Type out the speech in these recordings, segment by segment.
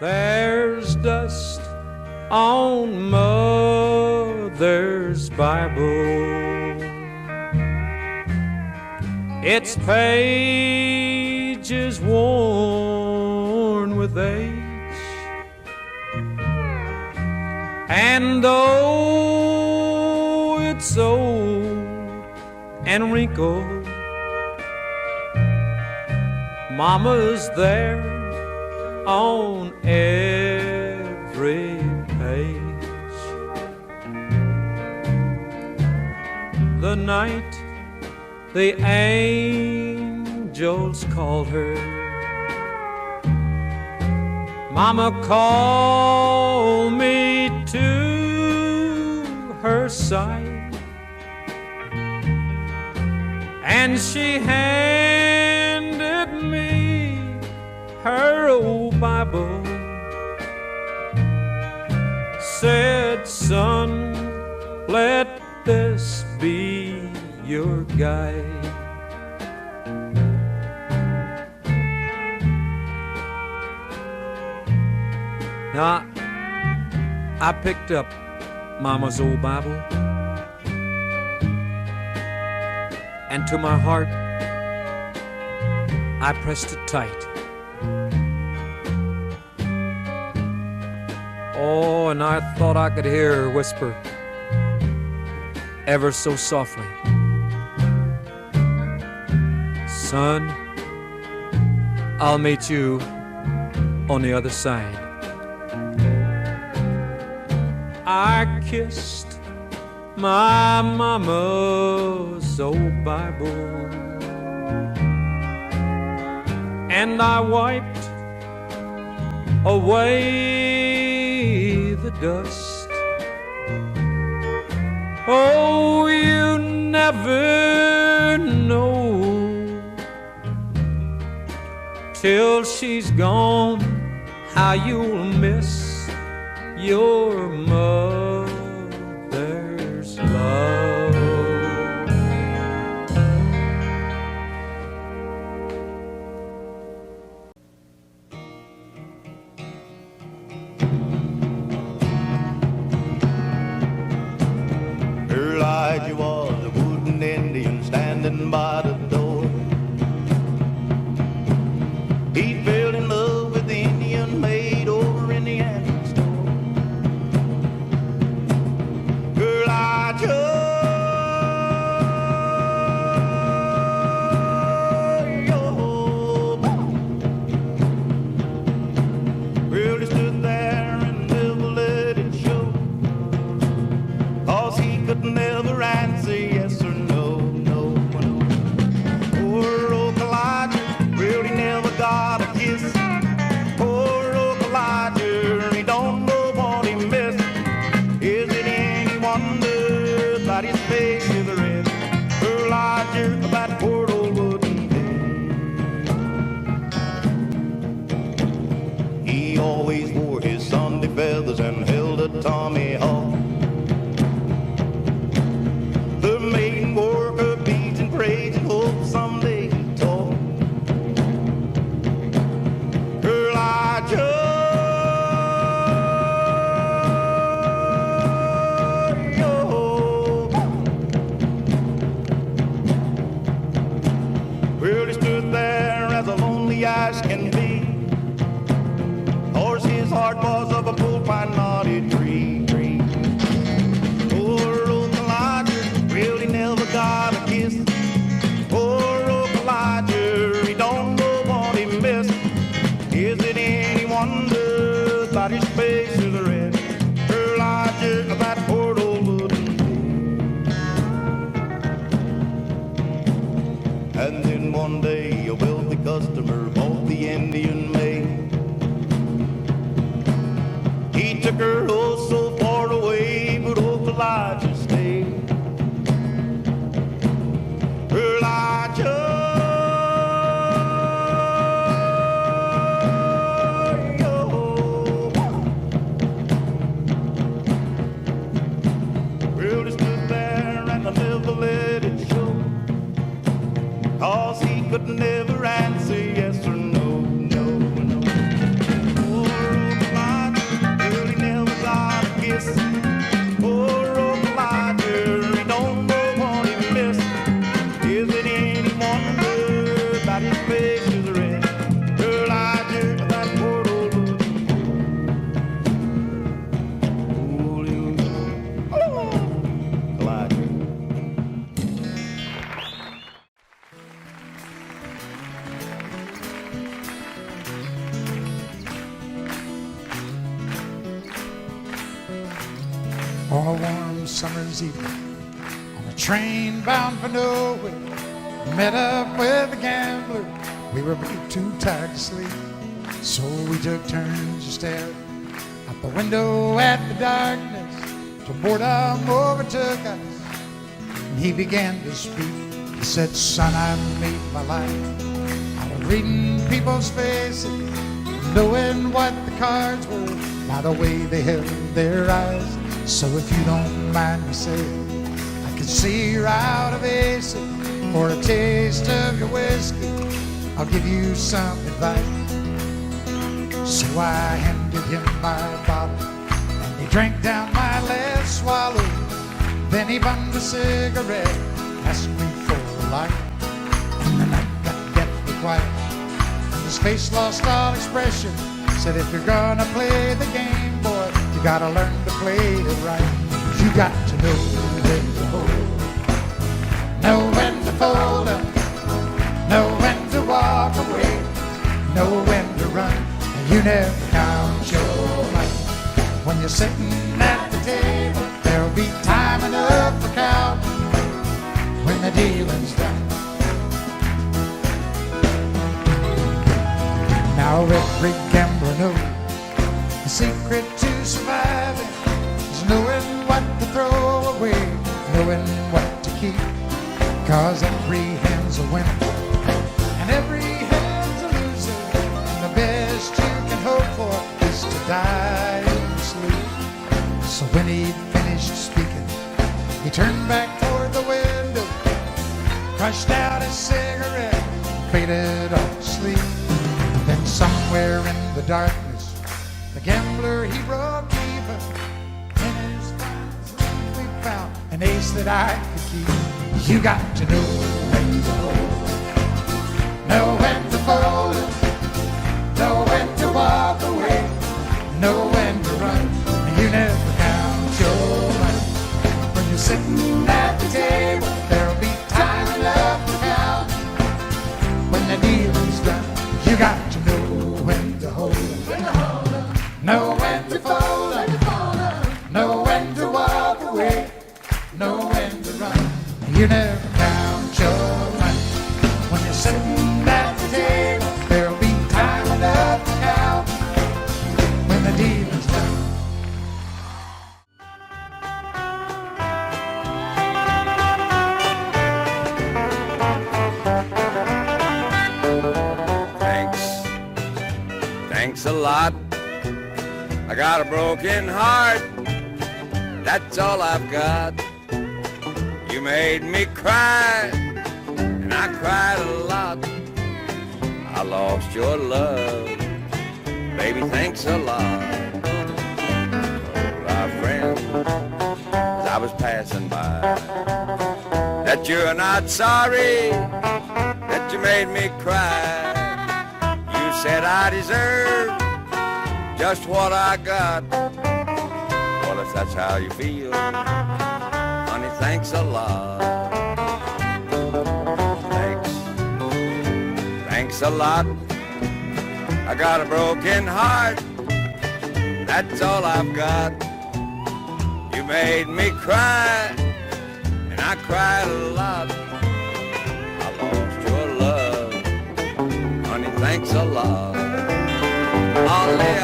There's dust on Mother's Bible. Its pages worn with age. And though it's old and wrinkled, Mama's there on every page. The night the angels called her, Mama called me to her side, and she handed me her old Bible, said, son, let this be your guide. Now, I picked up Mama's old Bible, and to my heart, I pressed it tight. Oh, and I thought I could hear her whisper, ever so softly, son, I'll meet you on the other side. I kissed my mama's old Bible, and I wiped away the dust. Oh, you never know till she's gone how you'll miss your mother's love. Elijah was a wooden Indian standing by the door. He fell in love with the Indian maid over in the antique store. Elijah, well, he stood there and never let it show, 'cause he could never answer yes or no, no, no. Poor old Elijah, well, he never got a kiss. Poor old Elijah, he don't know what he missed. Is it any wonder that his face is red? Elijah, that poor old wooden head. He always wore his Sunday feathers and held a Tommy Hawk. The maiden wore her beads and braids and hoped someday he'd talk. Elijah, well, he stood there as lonely as can be, 'cause his heart was of a bull pine knotted tree. Poor old Elijah, well, he never got a kiss. Poor old Elijah, he don't know what he missed. Is it any wonder that his face is red? Elijah, that poor old wooden head. And then one day a wealthy customer bought the Indian maid. He took her oh so far away, but old Elijah stayed. Elijah, well, he stood there and I never let it show, 'cause he could never answer yes or no, no, no. Poor old On a warm summer's evening, on a train bound for nowhere, met up with a gambler. We were both too tired to sleep, so we took turns to stare out the window at the darkness till boredom overtook us. And he began to speak. He said, son, I made my life out of reading people's faces, knowing what the cards were by the way they held their eyes. So if you don't mind me saying, I can see you're out of aces. For a taste of your whiskey, I'll give you some advice. So I handed him my bottle, and he drank down my last swallow. Then he bummed a cigarette, asked me for a light, and the night got deathly quiet. And his face lost all expression. Said, if you're gonna play the game, boy, you gotta learn to play it right. You got to know when to hold, know when to fold up, know when to walk away, know when to run, and you never count your money. When you're sitting at the table, there'll be time enough for counting when the dealing's done. Now every gambler knows the secret to surviving is knowing what to throw away, knowing what to keep. Cause every hand's a winner and every hand's a loser, and the best you can hope for is to die in your sleep. So when he finished speaking, he turned back toward the window, crushed out his cigarette, and faded off to sleep. Then somewhere in the darkness, the gambler, he broke even. In his funds we found an ace that I could keep. You got to know when to hold, know when to fold it, know when to walk away, know when to run, and you never count your money. When you're sitting at the table, there'll be time enough to count when the dealing's done. You got to know when to hold it, know when to fold it, know when to walk away, know when to run. You never count your money. When you're sitting at the table, there'll be time enough to count when the dealing's done. Thanks a lot. I got a broken heart, that's all I've got. You made me cry, and I cried a lot. I lost your love, baby, thanks a lot. Told our friends as I was passing by that you're not sorry that you made me cry. You said I deserve just what I got. Well, if that's how you feel, honey, thanks a lot. Thanks a lot. I got a broken heart, that's all I've got. You made me cry, and I cried a lot. I lost your love, honey, thanks a lot. Ollie,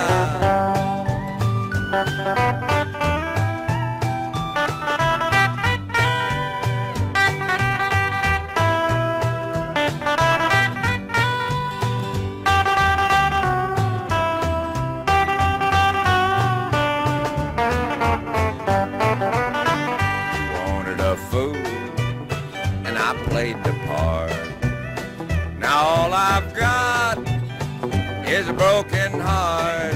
played the part. Now all I've got is a broken heart.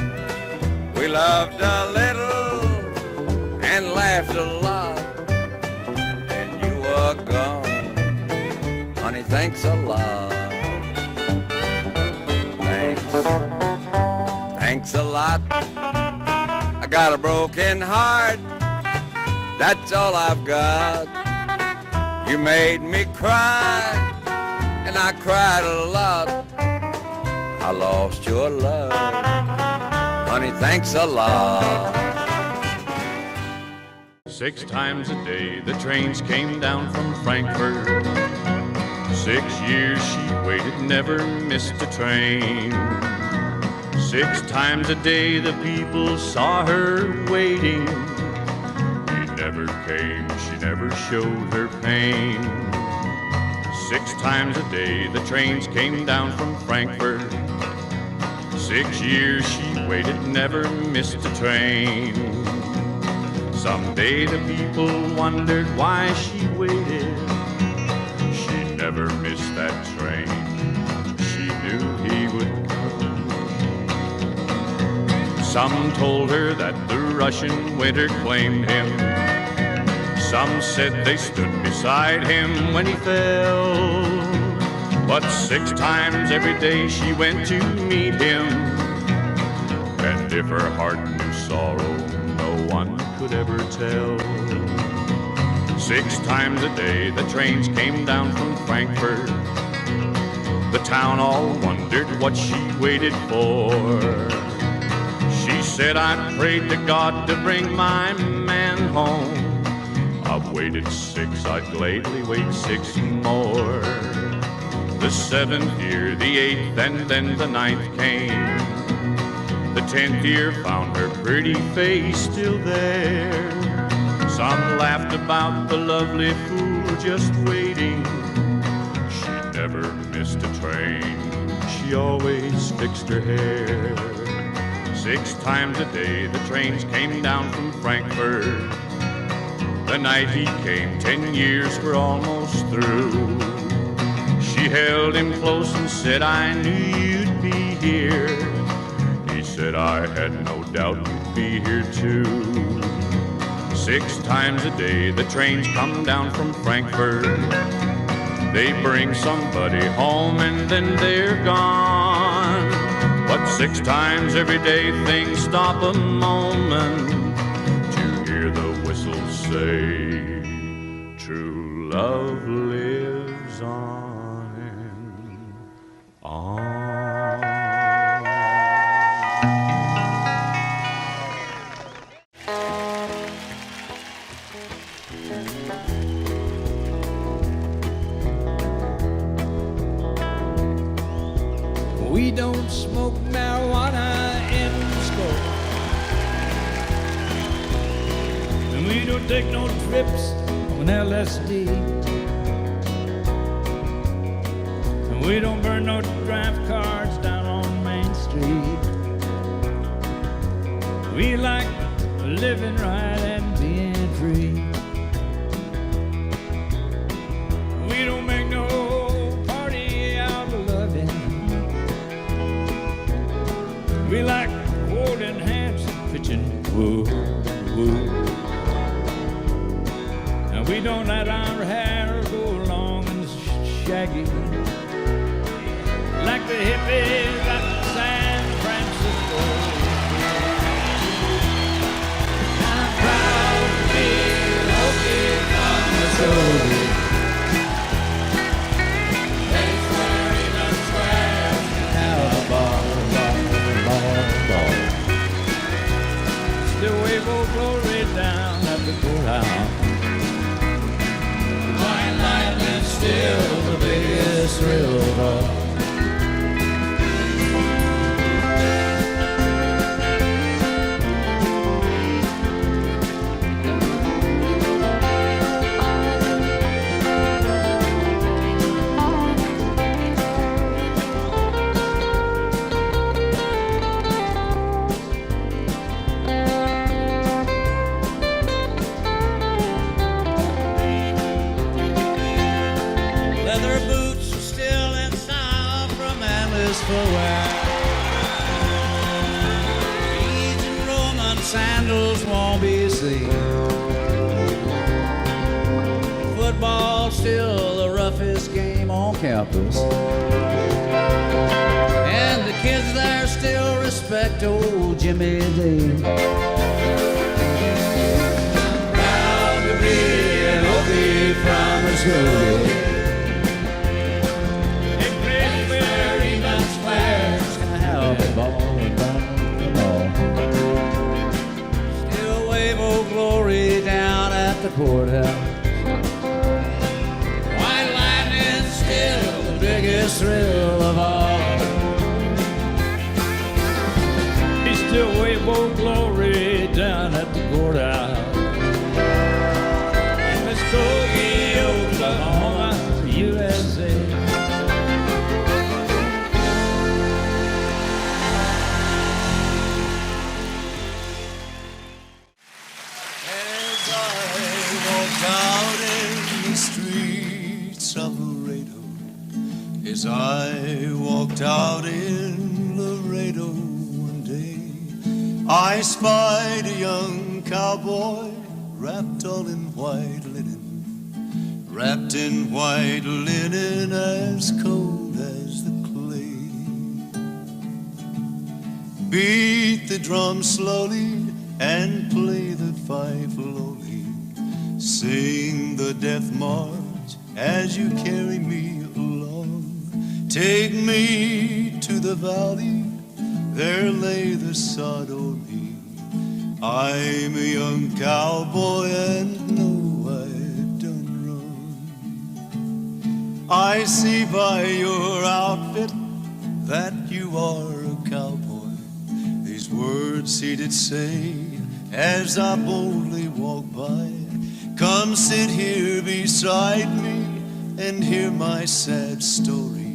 We loved a little and laughed a lot, and you were gone. Honey, thanks a lot. Thanks a lot. I got a broken heart, that's all I've got. You made me cry, and I cried a lot. I lost your love, honey, thanks a lot. 6 times a day the trains came down from Frankfurt. 6 years she waited, never missed a train. 6 times a day the people saw her waiting. She never came, she never showed her pain. 6 times a day the trains came down from Frankfurt. 6 years she waited, never missed a train. Someday the people wondered why she waited. She never missed that train. She knew he would come. Some told her that the Russian winter claimed him. Some said they stood beside him when he fell. But 6 times every day she went to meet him. And if her heart knew sorrow, no one could ever tell. 6 times a day the trains came down from Frankfurt. The town all wondered what she waited for. She said, I prayed to God to bring my man home. I've waited 6, I'd gladly wait 6 more. The 7th year, the 8th, and then the 9th came. The 10th year found her pretty face still there. Some laughed about the lovely fool just waiting. She never missed a train. She always fixed her hair. 6 times a day the trains came down from Frankfurt. The night he came, 10 years were almost through. She held him close and said, I knew you'd be here. He said, I had no doubt you'd be here too. 6 times a day the trains come down from Frankfurt. They bring somebody home and then they're gone. But 6 times every day things stop a moment to hear the whistle say, true love lives on and on. We don't smoke marijuana in Muskogee, and we don't take no trips on LSD, and we don't burn no draft cards down on Main Street. We like living right and being free. We don't make no party out of loving. We like holding hands and pitching woo, woo. And we don't let our hair go long and shaggy like the hippies at San Francisco. I'm proud to be an Okie from Muskogee. Place where even squares have a bar. Still wave old glory down at the courthouse. White lightning still the biggest thrill of all. Beads and Roman sandals won't be seen. Football's still the roughest game on campus, and the kids there still respect old Jimmy Dean. I'm proud to be an Okie from Muskogee. Still wave old glory down the courthouse. White lightning's still the biggest thrill of all. He still wave old glory down at the courthouse. In Muskogee, Oklahoma, USA. Out in the streets of Laredo, as I walked out in Laredo one day, I spied a young cowboy wrapped all in white linen, wrapped in white linen as cold as the clay. Beat the drum slowly and play the fife lowly. Sing the death march as you carry me along. Take me to the valley, there lay the sod on me. I'm a young cowboy and know I've done wrong. I see by your outfit that you are a cowboy. These words he did say as I boldly walk by. Come sit here beside me and hear my sad story.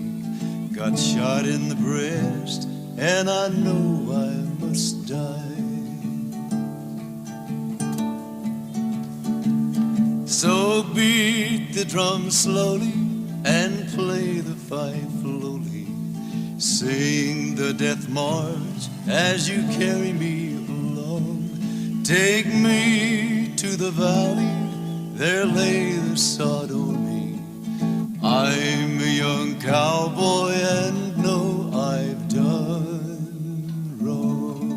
Got shot in the breast and I know I must die. So beat the drum slowly and play the fife lowly. Sing the death march as you carry me along. Take me to the valley, there lay the sod on me. I'm a young cowboy and know I've done wrong.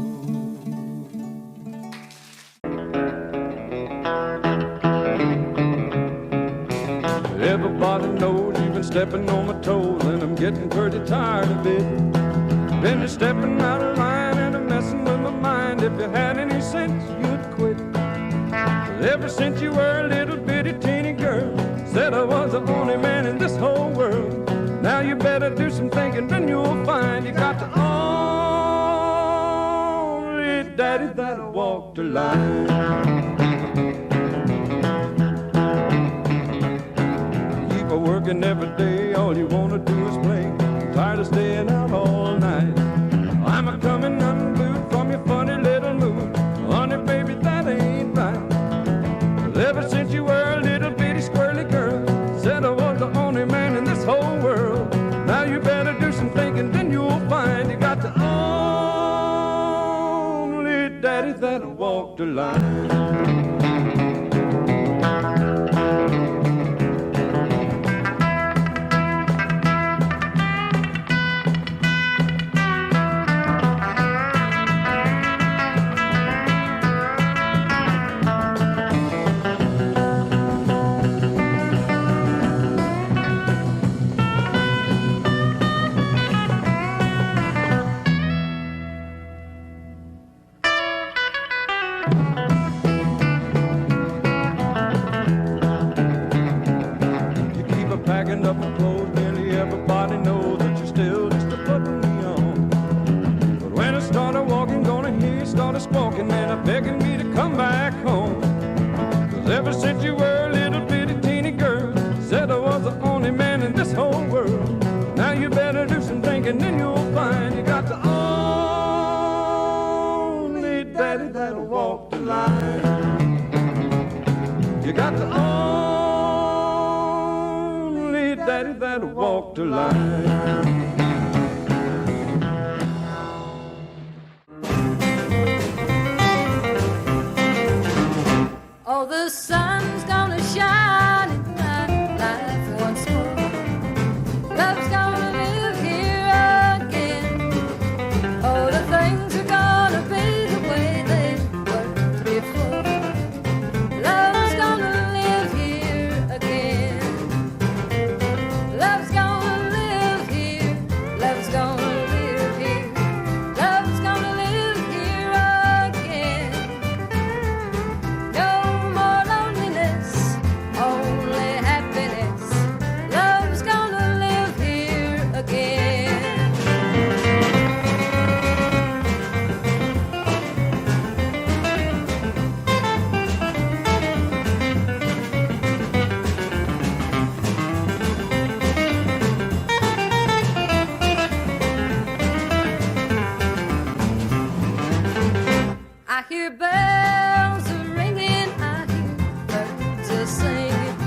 Everybody knows you've been stepping on my toes, and I'm getting pretty tired of it. Been stepping out of line and I'm messing with my mind. If you had any sense, you'd quit. Ever since you were a little bitty teeny girl, said I was the only man in this whole world. Now you better do some thinking, then you'll find you got the only daddy that'll walk the line. Keep working every day, all you wanna do is play. I'm tired of staying out all night. I'm a-coming unglued from your funny little mood. Honey, baby, that ain't right. Ever since you were a little bitty squirrely girl, said I was the only man in this whole world. Now you better do some thinking, then you'll find you got the only daddy that'll walk the line. Packing up my clothes, nearly everybody knows that you're still just a putting me on. But when I started walking, gonna hear you started squawking and I'm begging me to come back home. Cause ever since you were a little bitty teeny girl, said I was the only man in this whole world. Now you better do some thinking, then you'll find you got the only daddy that'll walk the line. You got the daddy that'll walk the line. Oh, the sun's gonna shine in my life once more. Love's gonna live here again. Oh, the things are gonna be the way they were before. Love's gonna live here again. Love's gonna live here. Love's gonna live here. Love's gonna live here again. No more lonely I hear bells ringing, I hear birds a singing.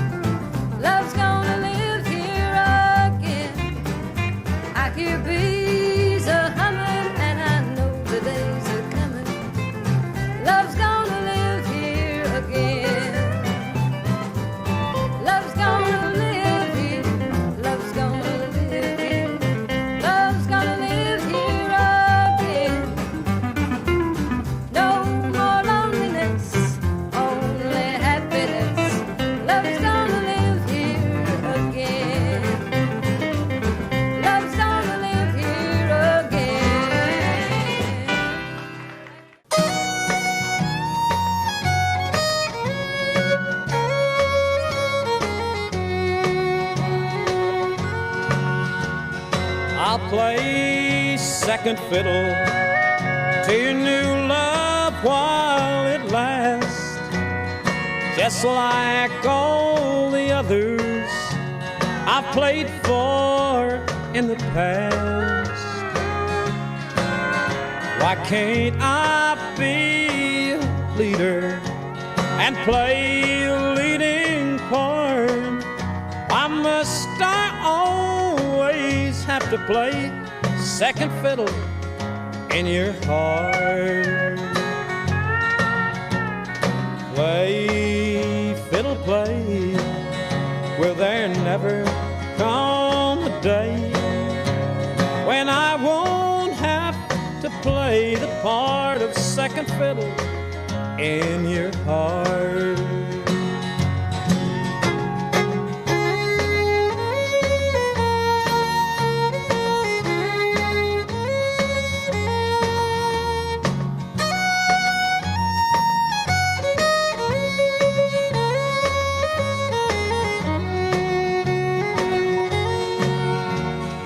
Love's gonna live here again. I hear bees a humming, and I know the days are coming. Love's gonna live here again. Love's gonna live here. Love's gonna live here. Love's gonna live here again. No more loneliness, only happiness. Love's gonna live here again. Love's gonna live here again. I'll play second fiddle to your new love while it lasts, just like all the others I've played for in the past. Why can't I be a leader and play a leading part? Why must I always have to play second fiddle in your heart? Play, fiddle, play. Will there never come a day when I won't have to play the part of second fiddle in your heart?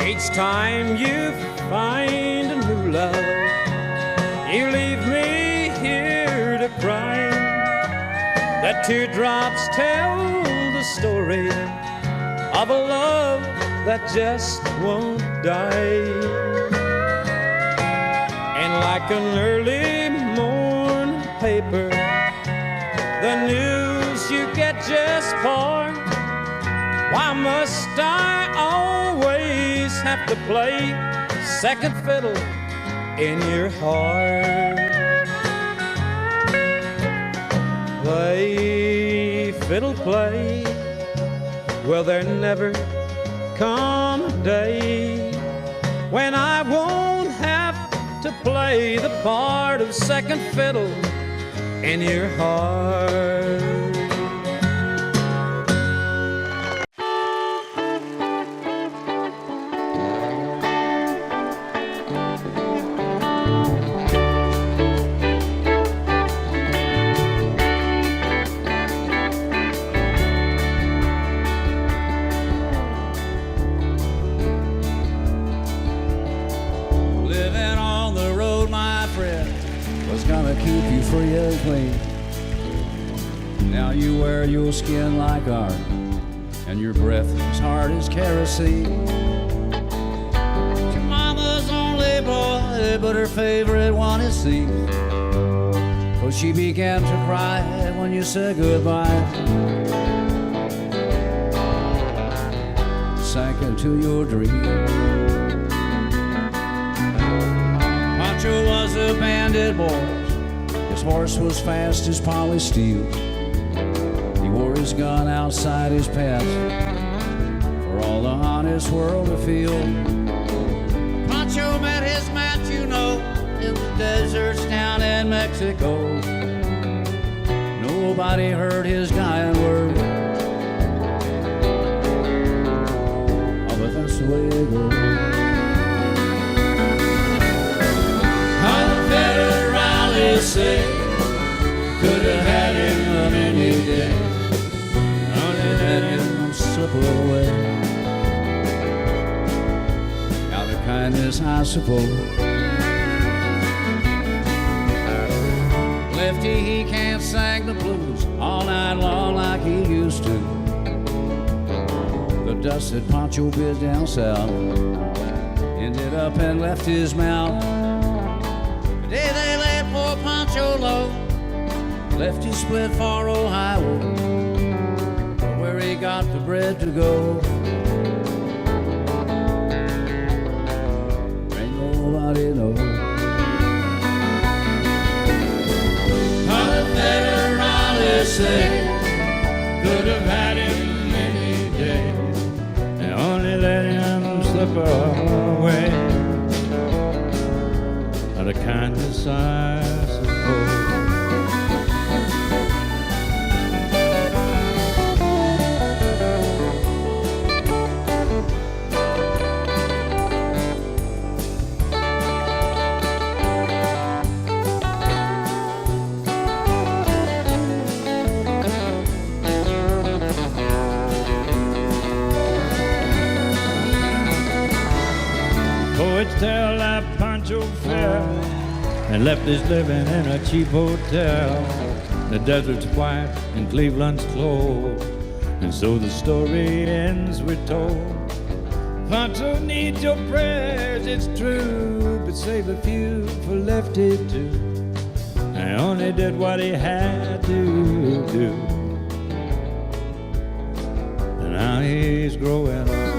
Each time you find a new love, you leave me here to cry. The teardrops tell the story of a love that just won't die. And like an early morning paper, the news you get just part. Why must I always have to play second fiddle in your heart? Play, fiddle, play. Will there never come a day when I won't have to play the part of second fiddle in your heart? Free and clean. Now you wear your skin like iron, and your breath as hard as kerosene. Your mama's only boy, but her favorite one is Steve. For she began to cry when you said goodbye. Sank into your dream. Pancho was a bandit boy. His horse was fast as polished steel. He wore his gun outside his pants for all the honest world to feel. Pancho met his match, you know, in the deserts down in Mexico. Nobody heard his dying word. Oh, but that's the way it goes. How the federales say could have had him any day. Only let him slip away. Out of kindness, I suppose. Lefty, he can't sing the blues all night long like he used to. The dust that Pancho bit down south ended up and left his mouth. The day they laid poor Pancho low, Lefty split for Ohio, where he got the bread to go. Ain't nobody know. How better Raleigh say, could have had him any day, and only let him slip away. Out of kindness, I suppose. Hoyt tell that Pancho fell and Lefty's living in a cheap hotel. The desert's quiet and Cleveland's closed, and so the story ends, we're told. Pancho needs your prayers, it's true, but save a few for Lefty too. I only did what he had to do, and now he's growing old.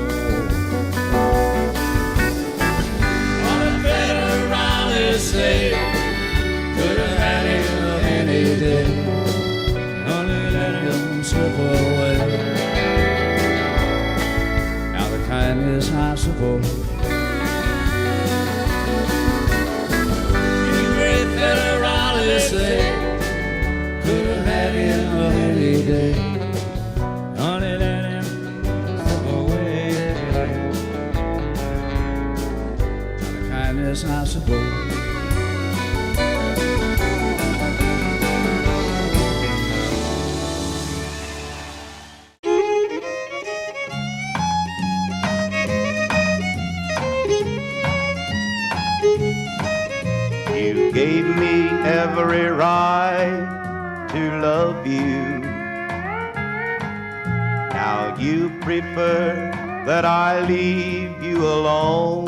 Say, could have had him any day, only let him slip away. Out of kindness, I suppose. You great fella, Raleigh say, could have had him any day, only let him slip away. Out of kindness, I suppose. Gave me every right to love you. Now you prefer that I leave you alone.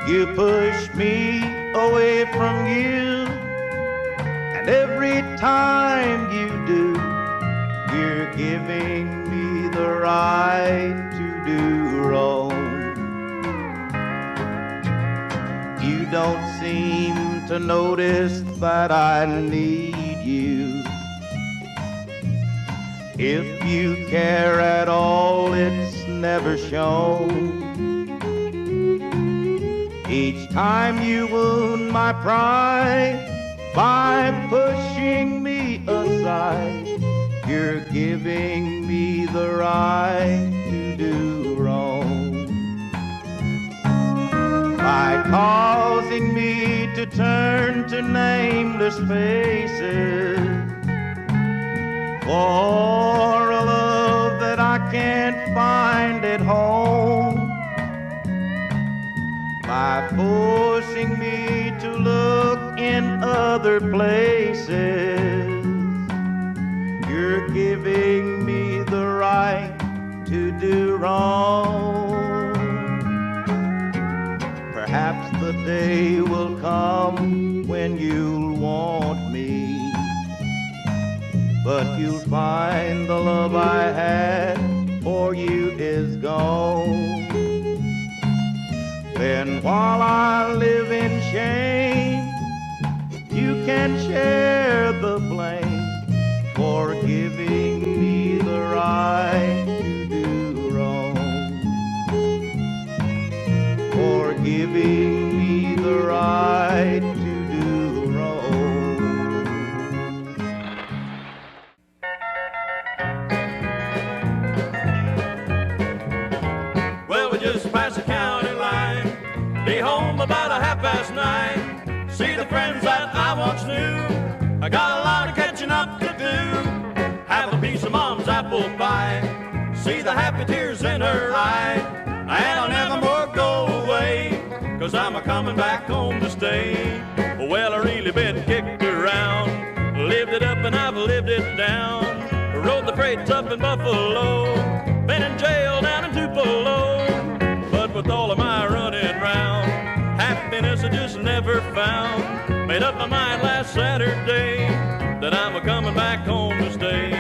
You push me away from you, and every time you do, you're giving me the right to do wrong. You don't seem to notice that I need you. If you care at all, it's never shown. Each time you wound my pride by pushing me aside, you're giving me the right to do wrong. By causing me to turn to nameless faces for a love that I can't find at home. By forcing me to look in other places, you're giving me the right to do wrong. Perhaps the day will come when you'll want me, but you'll find the love I had for you is gone. Then while I live in shame, you can share the blame for giving me the right to do wrong. For giving me the right to do wrong. Well, we just passed the county line, be home about 9:30. See the friends that I once knew, I got a lot of catching up to do. Have a piece of mom's apple pie, see the happy tears in her eye, and I'll never more go away, 'cause I'm a-coming back home to stay. Well, I really been kicked around, lived it up and I've lived it down. Rode the freights up in Buffalo, been in jail down in Tupelo. But with all of my running round, happiness I just never found. Made up my mind last Saturday that I'm a-comin' back home to stay.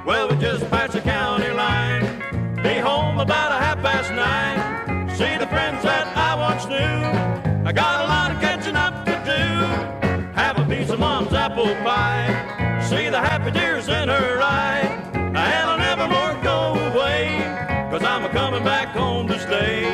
Well, we just passed the county line, be home about 9:30. See the friends that I once knew, I got a lot of catching up to do. Have a piece of Mom's apple pie, see the happy tears in her eye, and I'll never more go away, 'cause I'm a-comin' back home to stay.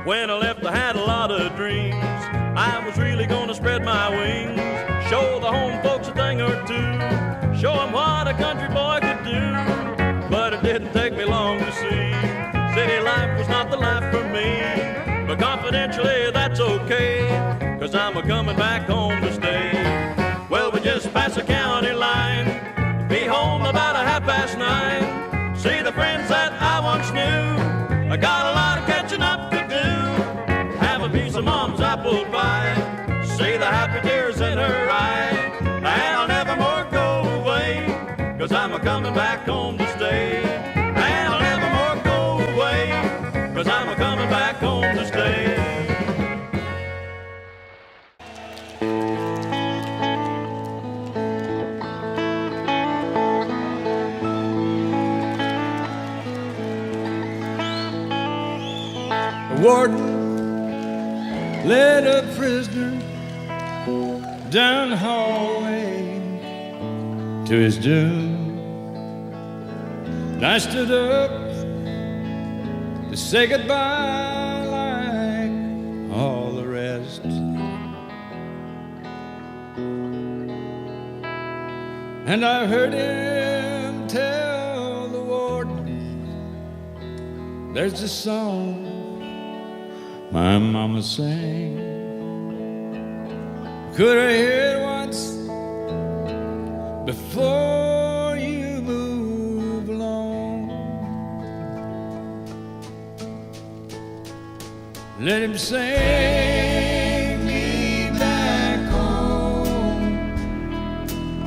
When I left, I had a lot of dreams. I was really gonna spread my wings, show the home folks a thing or two, show them what a country boy could do. But it didn't take me long to see city life was not the life for me. But confidentially, that's okay, 'cause I'm a-comin' back home to stay. Well, we just passed the county line, be home about 9:30. See the friends that I once knew, I got a lot of catching up to do. Have a piece of Mom's apple pie, see the happy tears in her eye, and I'll never more go away, 'cause I'm a-comin' back home to stay. And I'll never more go away, 'cause I'm a-comin' back home to stay. The warden led a prisoner down the hallway to his doom. And I stood up to say goodbye like all the rest. And I heard him tell the warden, there's a song my mama sang. Could I hear it once before you move along? Let him sing me back home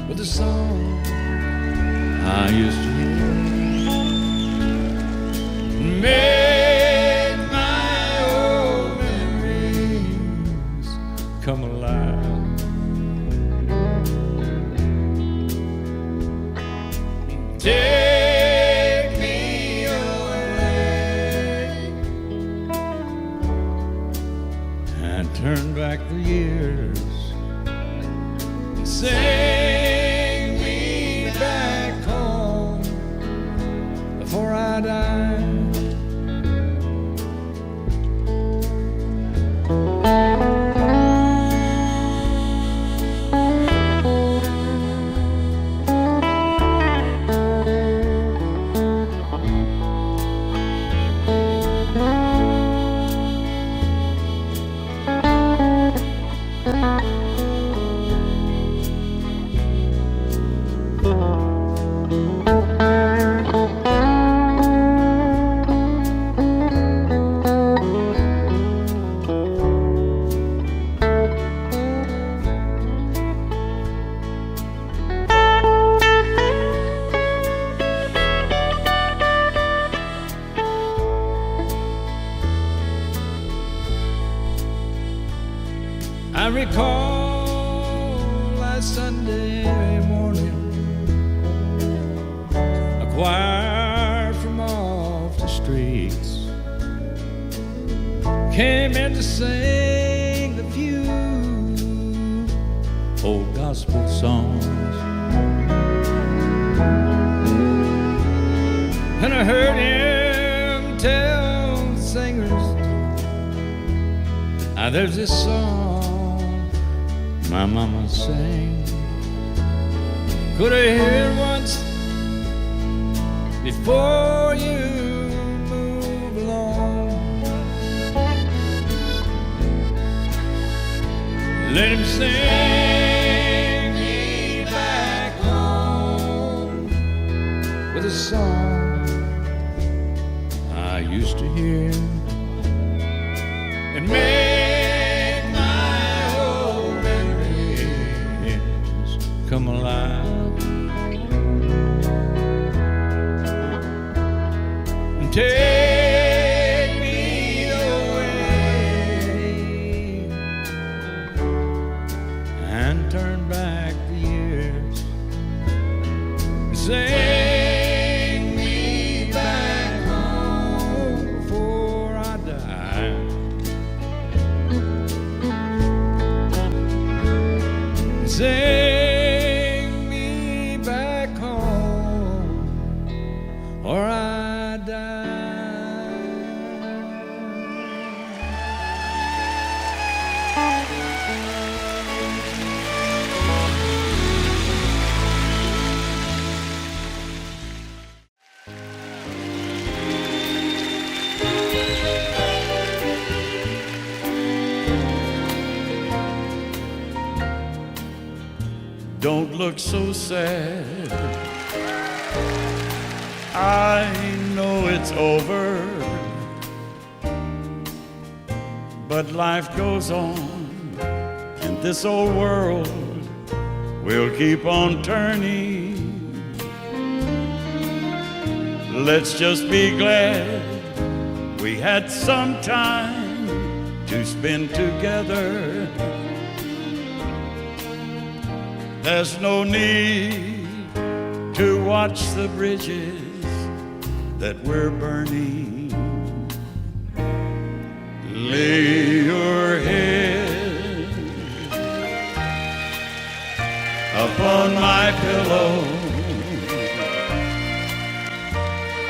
with a song I used to hear. Make my old memories come alive. Take me away and turn back the years and sing me back home before I die. I recall last Sunday morning, a choir from off the streets came in to sing the few old gospel songs. And I heard him tell the singers, there's this song my mama sang. Could I hear it once before you move along? Let him sing me back home with a song I used to hear and make my old memories come alive. take me away and turn back the years. Sing me back home before I die. Sing me back home or I die. Don't look so sad. I know it's over, but life goes on, and this old world will keep on turning. Let's just be glad we had some time to spend together. There's no need to watch the bridges that we're burning. Lay your head upon my pillow.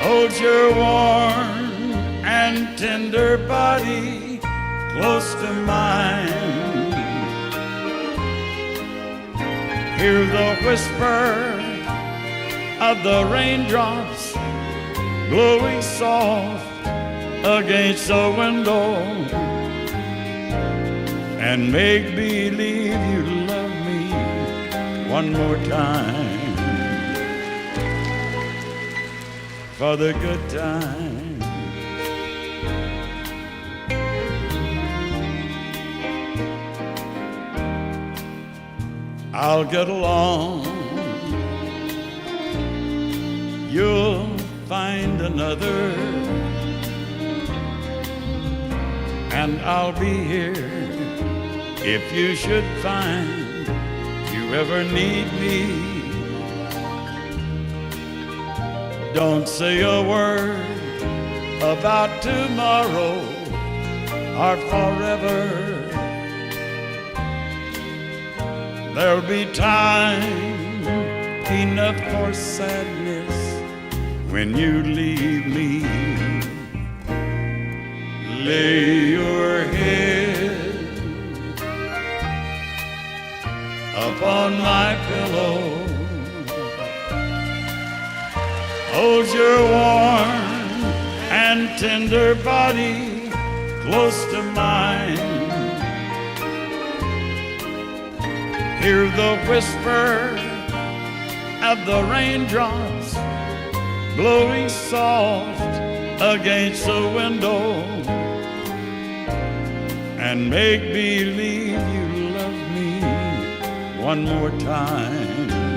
Hold your warm and tender body close to mine. Hear the whisper of the raindrops blowing soft against the window, and make believe you love me one more time for the good times. I'll get along. You'll find another, and I'll be here if you should find you ever need me. Don't say a word about tomorrow or forever. There'll be time enough for sadness when you leave me. Lay your head upon my pillow. Hold your warm and tender body close to mine. Hear the whisper of the raindrops blowing soft against the window, and make believe you love me one more time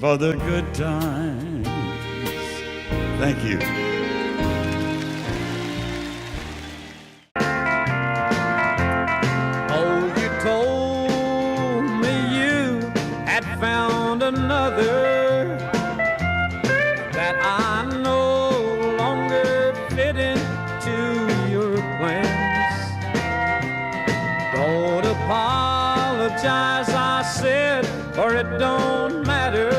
for the good times. Thank you. Another that I no longer fit into your plans. Don't apologize, I said, for it don't matter.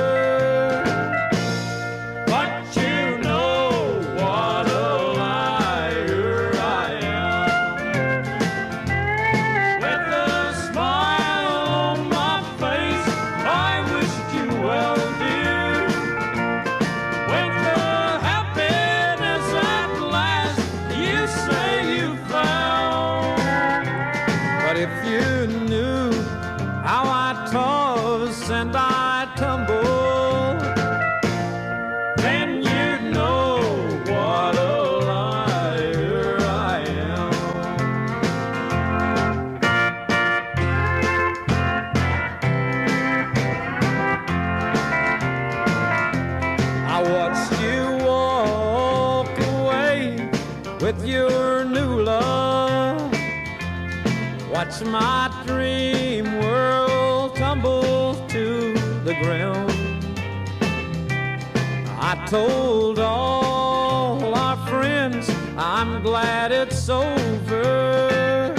But you know what a liar I am. With a smile on my face, I wished you well, dear. With the happiness at last you say you found. But if you knew how I toss and I tumble, then you'd know what a liar I am. I watched with your new love. Watch my dream world tumble to the ground. I told all our friends I'm glad it's over,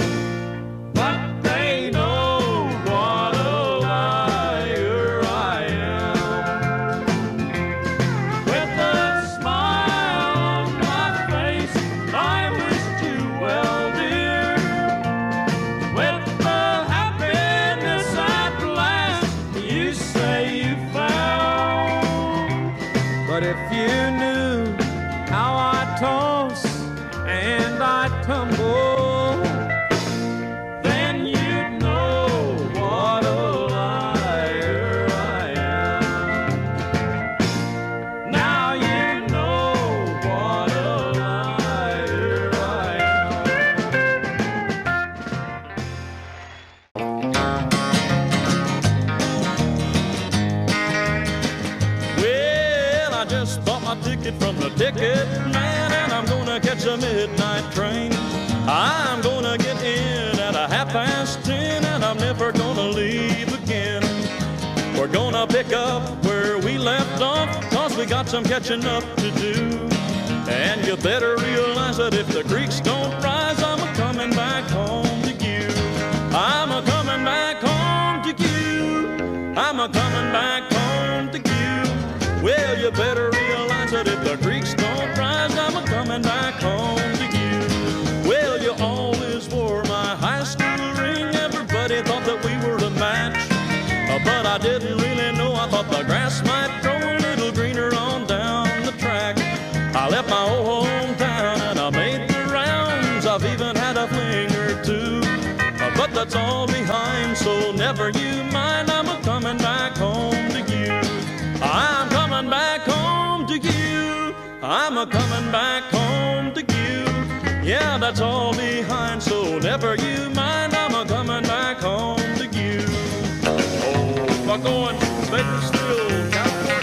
but they know what a liar I am. With a smile on my face, I wished you well, dear. With the happiness at last you say you found. But if you knew how I toss and I tumble, then you'd know what a liar I am. Now you know what a liar I am. Well, I just bought my ticket from the ticket man, and I'm gonna catch a midnight train. I'm gonna get in at 10:30, and I'm never gonna leave again. We're gonna pick up where we left off, 'cause we got some catching up to do. And you better realize that if the creeks don't rise, I'm a-coming back home to you. I'm a-coming back home to you. I'm a-coming back home to you. Well, you better realize that if the creeks don't rise, I'm a-coming back home to you. Well, you always wore my high school ring. Everybody thought that we were a match. But I didn't really know. I thought the grass might grow a little greener on down the track. I left my old hometown and I made the rounds. I've even had a fling or two. But that's all behind, so never you mind. I'm a-coming back home to you. I'm coming back home to you. I'm a-coming back home to you. Yeah, that's all behind, so never you mind. I'm a-coming back home to you. Oh, I'm going to Bakersfield, California.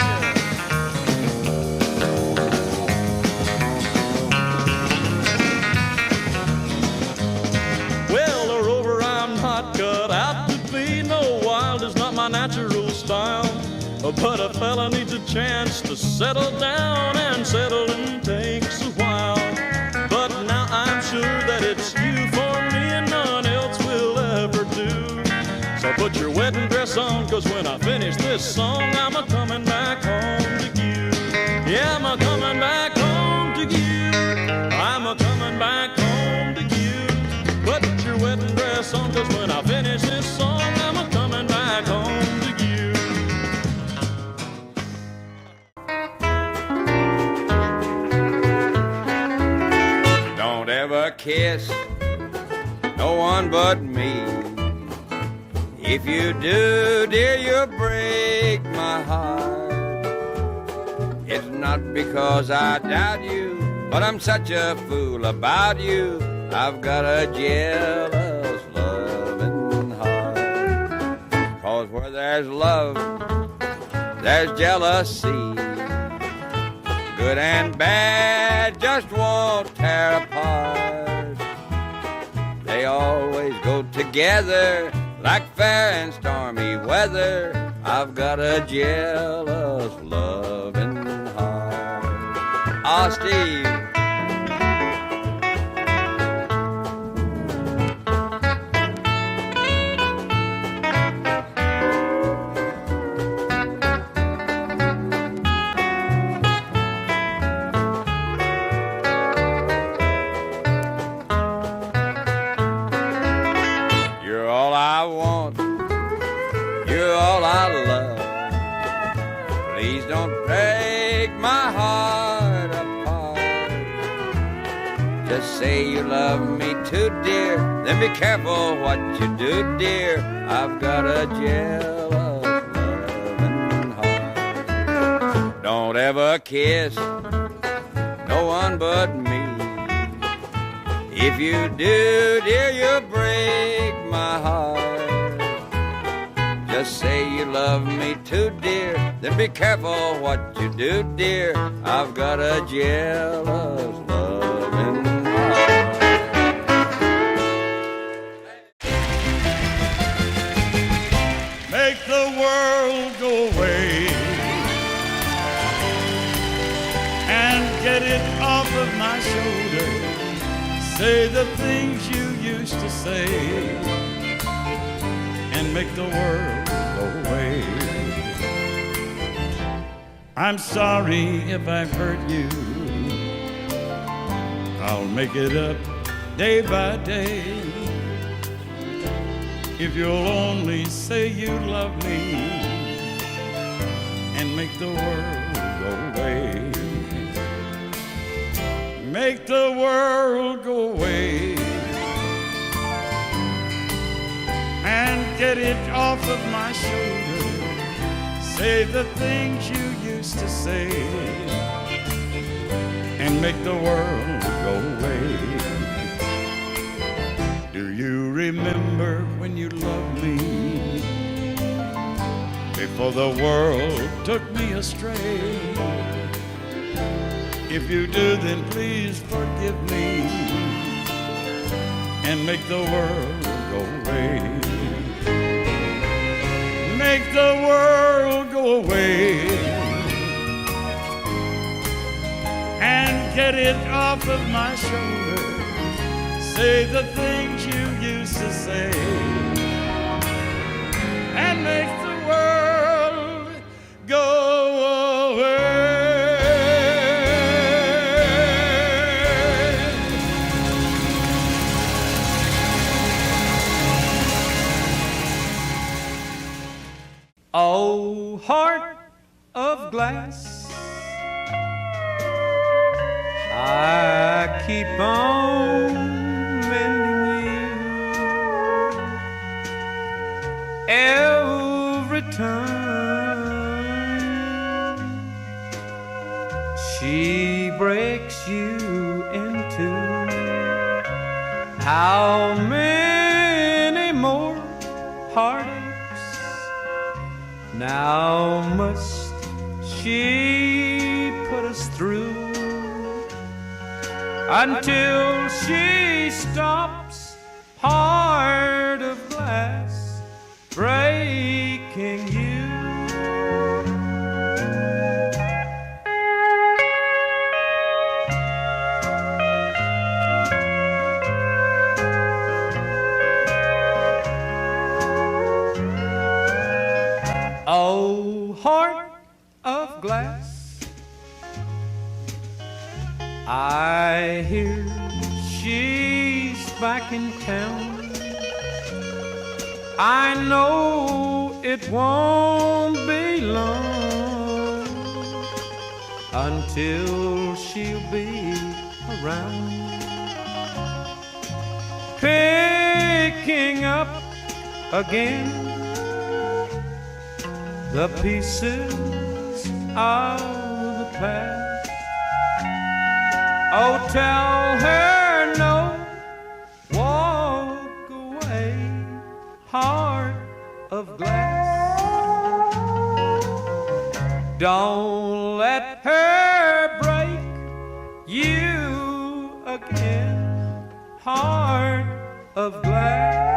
Well, a rover I'm not cut out to be. No, wild is not my natural style. But a fella needs a chance to settle down, and settling takes a while. But now I'm sure that it's you for me and none else will ever do. So put your wedding dress on, 'cause when I finish this song, I'm a-coming back home to you. Yeah, I'm a-coming back home to you. I'm a-coming back home to you. Put your wedding dress on, 'cause when I finish this song, I'm a-coming back home to you. Don't ever kiss no one but me. If you do, dear, you'll break my heart. It's not because I doubt you, but I'm such a fool about you. I've got a jealous loving heart. 'Cause where there's love, there's jealousy. Good and bad just won't tear apart. They always go together like fair and stormy weather. I've got a jealous loving heart. Ah, Steve. You're all I want. You're all I love. Please don't break my heart apart. Just say you love me too, dear. Then be careful what you do, dear. I've got a jealous loving heart. Don't ever kiss no one but me. If you do, dear, you'll break my heart. Just say you love me too, dear. Then be careful what you do, dear. I've got a jealous loving heart. get it off of my shoulder. Say the things you used to say and make the world go away. I'm sorry if I've hurt you. I'll make it up day by day. If you'll only say you love me and make the world go away. Make the world go away and get it off of my shoulder. Say the things you used to say and make the world go away. Do you remember when you loved me before the world took me astray? If you do, then please forgive me and make the world go away. Make the world go away and get it off of my shoulder. Say the things you used to say and make the world go away. Oh, heart of glass, I keep on mending you every time she breaks you into. How many more heartaches now must she put us through until she stops, heart of glass, breaking you? Oh, heart of glass, I hear she's back in town. I know it won't be long until she'll be around, picking up again the pieces of the past. Oh, tell her no, walk away, heart of glass. Don't let her break you again, heart of glass.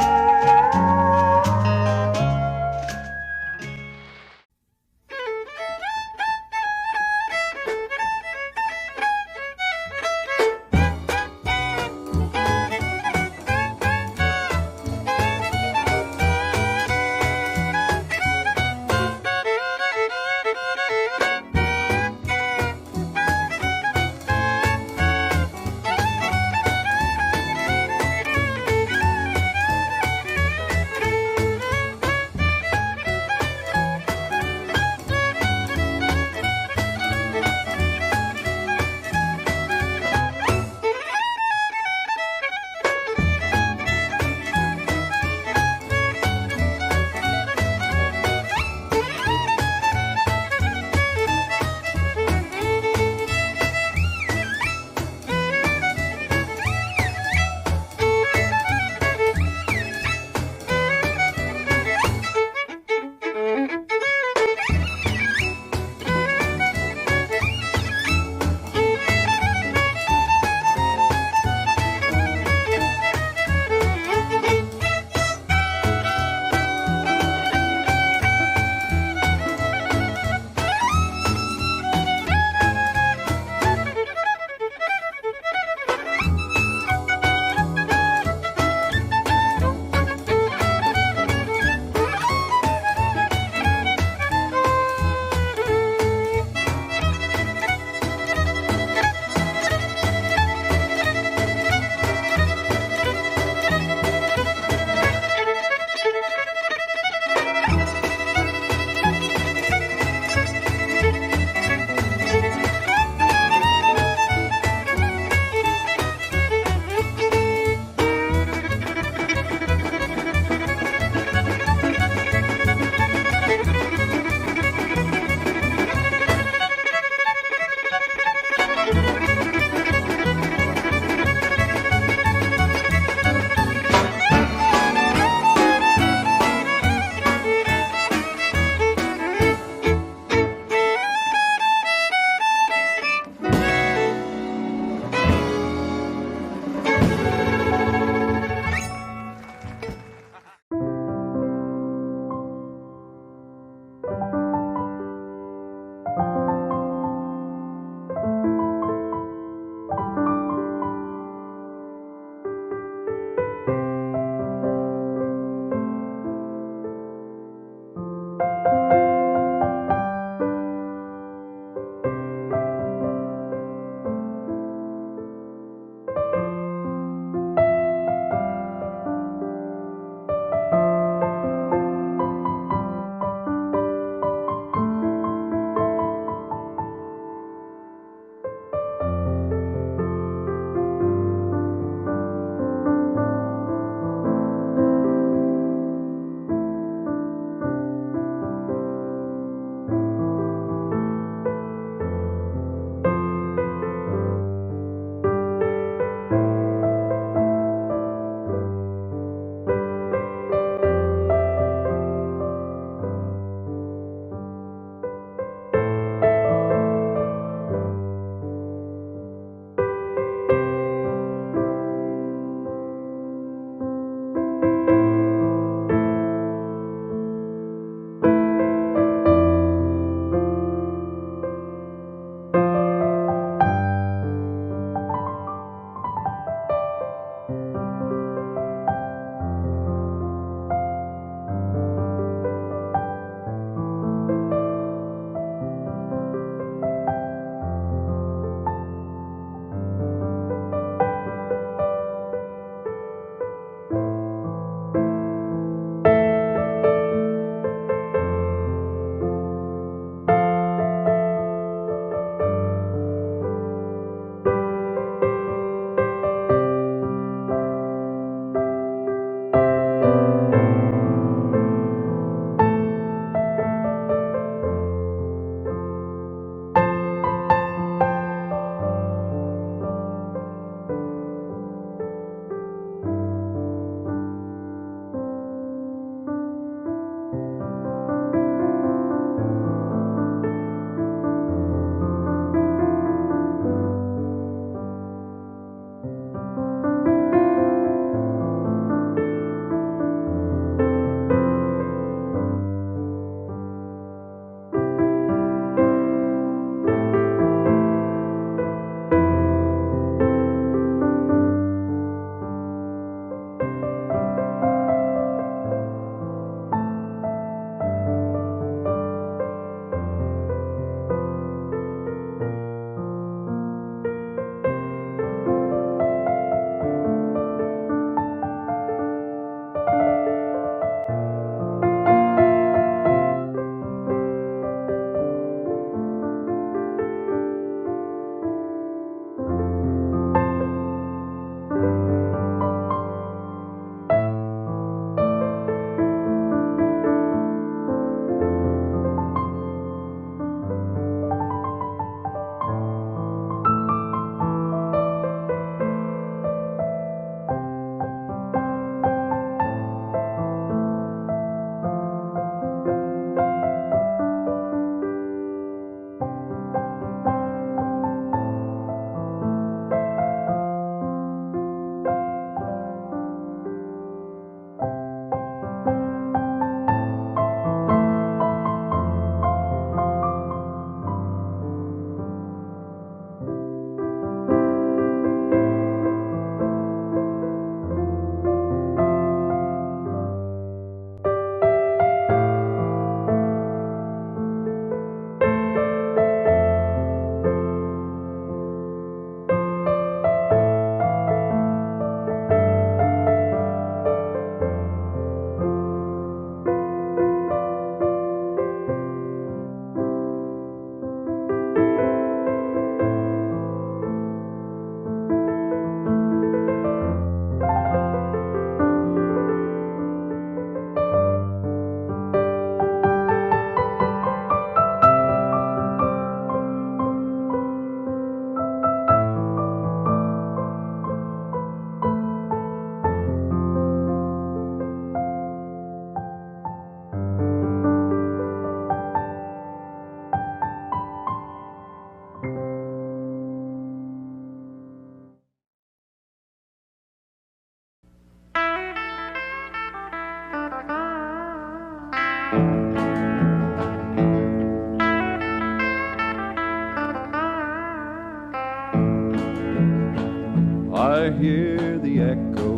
I hear the echo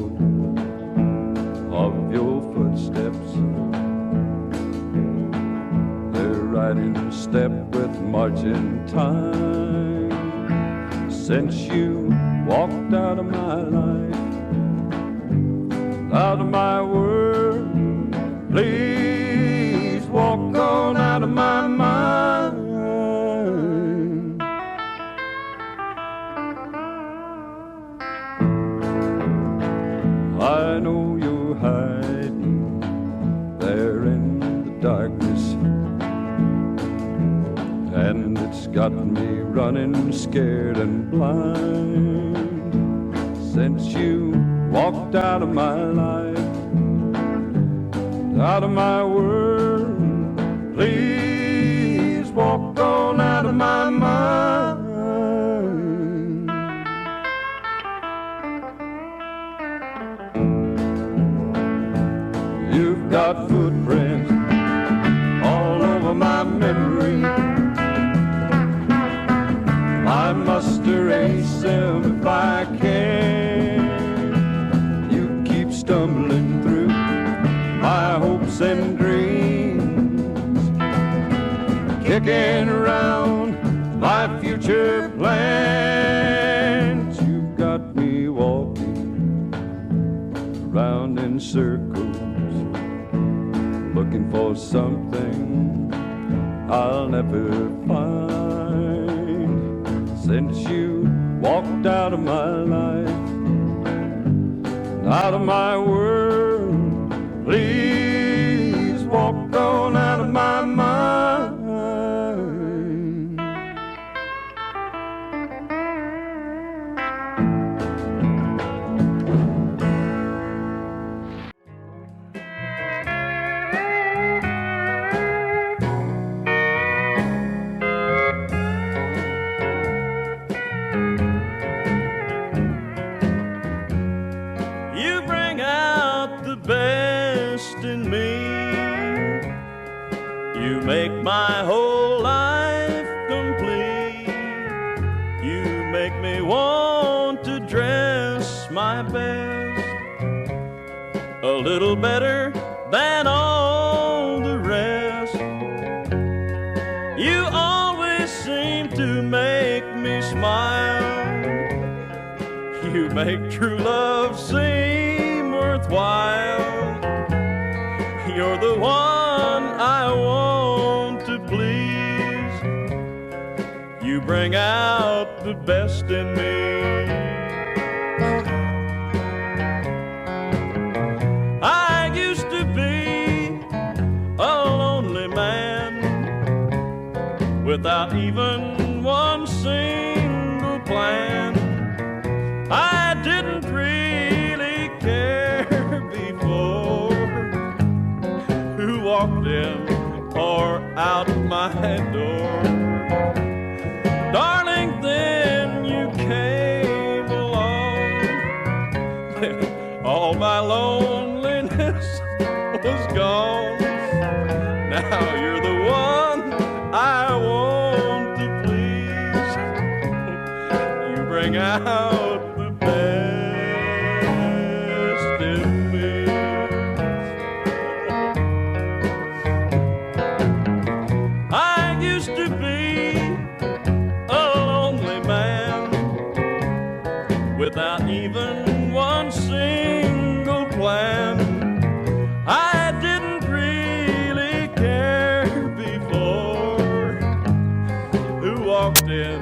of your footsteps. They're right in step with marching time. Since you walked out of my life, out of my world, please walk on out of my mind. I know you're hiding there in the darkness, and it's got me running scared and blind. Since you walked out of my life, out of my world, please walk on out of my mind. You've got footprints all over my memory. I must erase them if I can. You keep stumbling through my hopes and dreams, kicking around my future plans. You've got me walking around in circles, looking for something I'll never find. Since you walked out of my life, out of my world, please walk on out of my mind. You bring out the best in me. You make my whole life complete. You make me want to dress my best a little better than all the rest. You always seem to make me smile. You make true love seem worthwhile. You're the one I want to please. You bring out the best in me. I used to be a lonely man without even one single plan. I didn't really care before who walked in or out my door. Darling, then you came along. All my loneliness was gone. Now you're the one I want to please. You bring out the best in me. I used to be a lonely man without even one single plan. I didn't really care before who walked in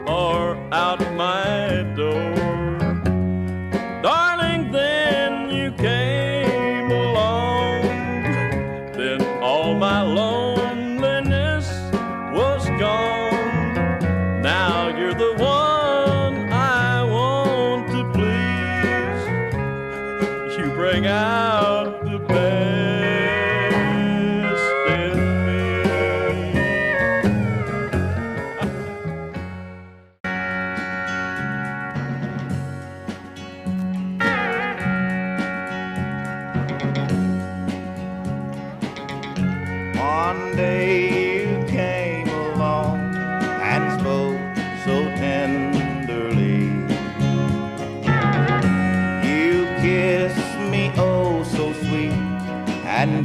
or out my door. Darling, then you came along. Then all my loneliness was gone. Now you're the one I want to please. You bring out the best in me.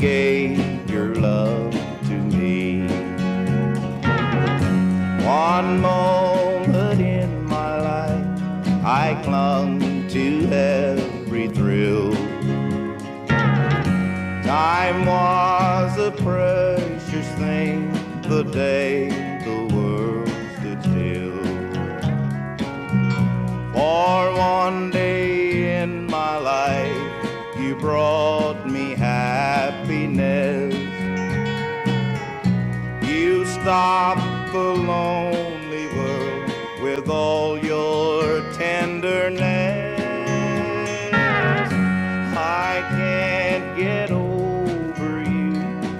gave your love to me. One moment in my life I clung to every thrill. Time was a precious thing the day the world stood still. For one day in my life you brought me happiness. You stopped the lonely world with all your tenderness. I can't get over you,